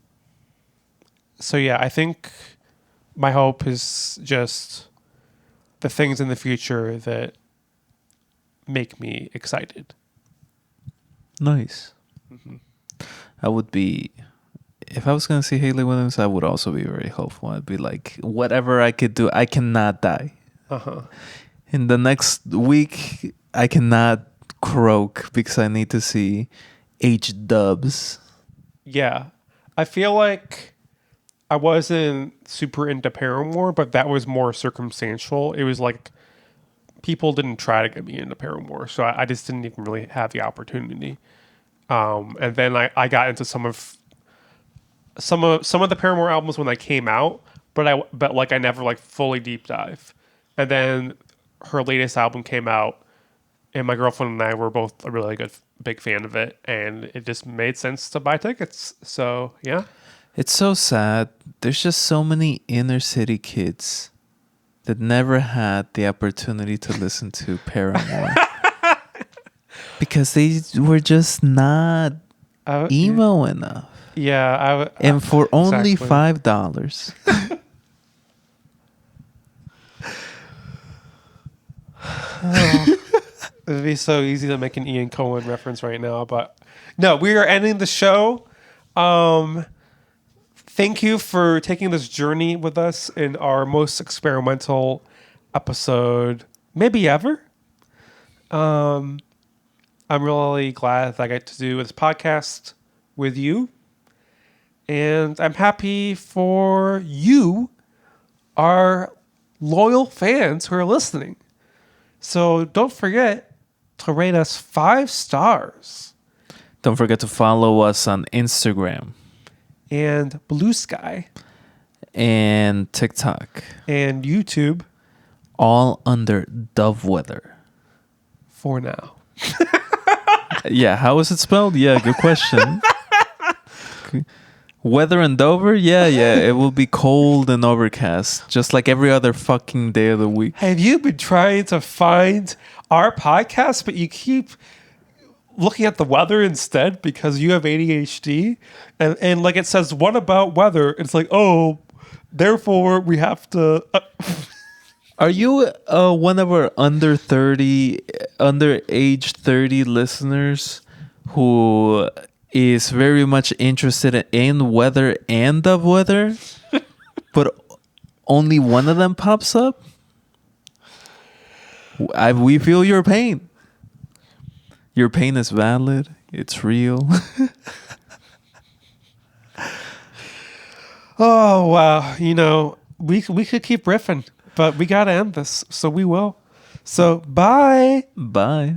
yeah, I think my hope is just the things in the future that make me excited. Nice. Mm-hmm. I would be, if I was going to see Haley Williams, I would also be very hopeful. I'd be whatever I could do, I cannot die. In the next week, I cannot croak because I need to see H-dubs. Yeah. I feel like I wasn't super into Paramore, but that was more circumstantial. It was people didn't try to get me into Paramore, so I just didn't even really have the opportunity. And then I got into some of the Paramore albums when they came out, but I never like fully deep dive. And then her latest album came out, and my girlfriend and I were both a really big fan of it, and it just made sense to buy tickets. So yeah, It's so sad. There's just so many inner city kids that never had the opportunity to listen to Paramore because they were just not emo enough. Yeah, And for only exactly. $5. It'd be so easy to make an Ian Cohen reference right now, but no, we are ending the show. Thank you for taking this journey with us in our most experimental episode, maybe ever. I'm really glad that I get to do this podcast with you. And I'm happy for you, our loyal fans who are listening. So don't forget to rate us 5 stars. Don't forget to follow us on Instagram And Bluesky and TikTok, and YouTube all under Dove Weather. for now. Yeah, how is it spelled? Yeah, good question. Weather in Dover? Yeah, it will be cold and overcast, just like every other fucking day of the week. Have you been trying to find our podcast, but you keep looking at the weather instead because you have ADHD? And like it says, what about weather? It's like, oh, therefore we have to... Are you one of our under age 30 listeners who is very much interested in weather and Dove Weather, but only one of them pops up? We feel your pain. Your pain is valid. It's real. Oh, wow. You know, we could keep riffing, but we got to end this. So we will. So bye. Bye.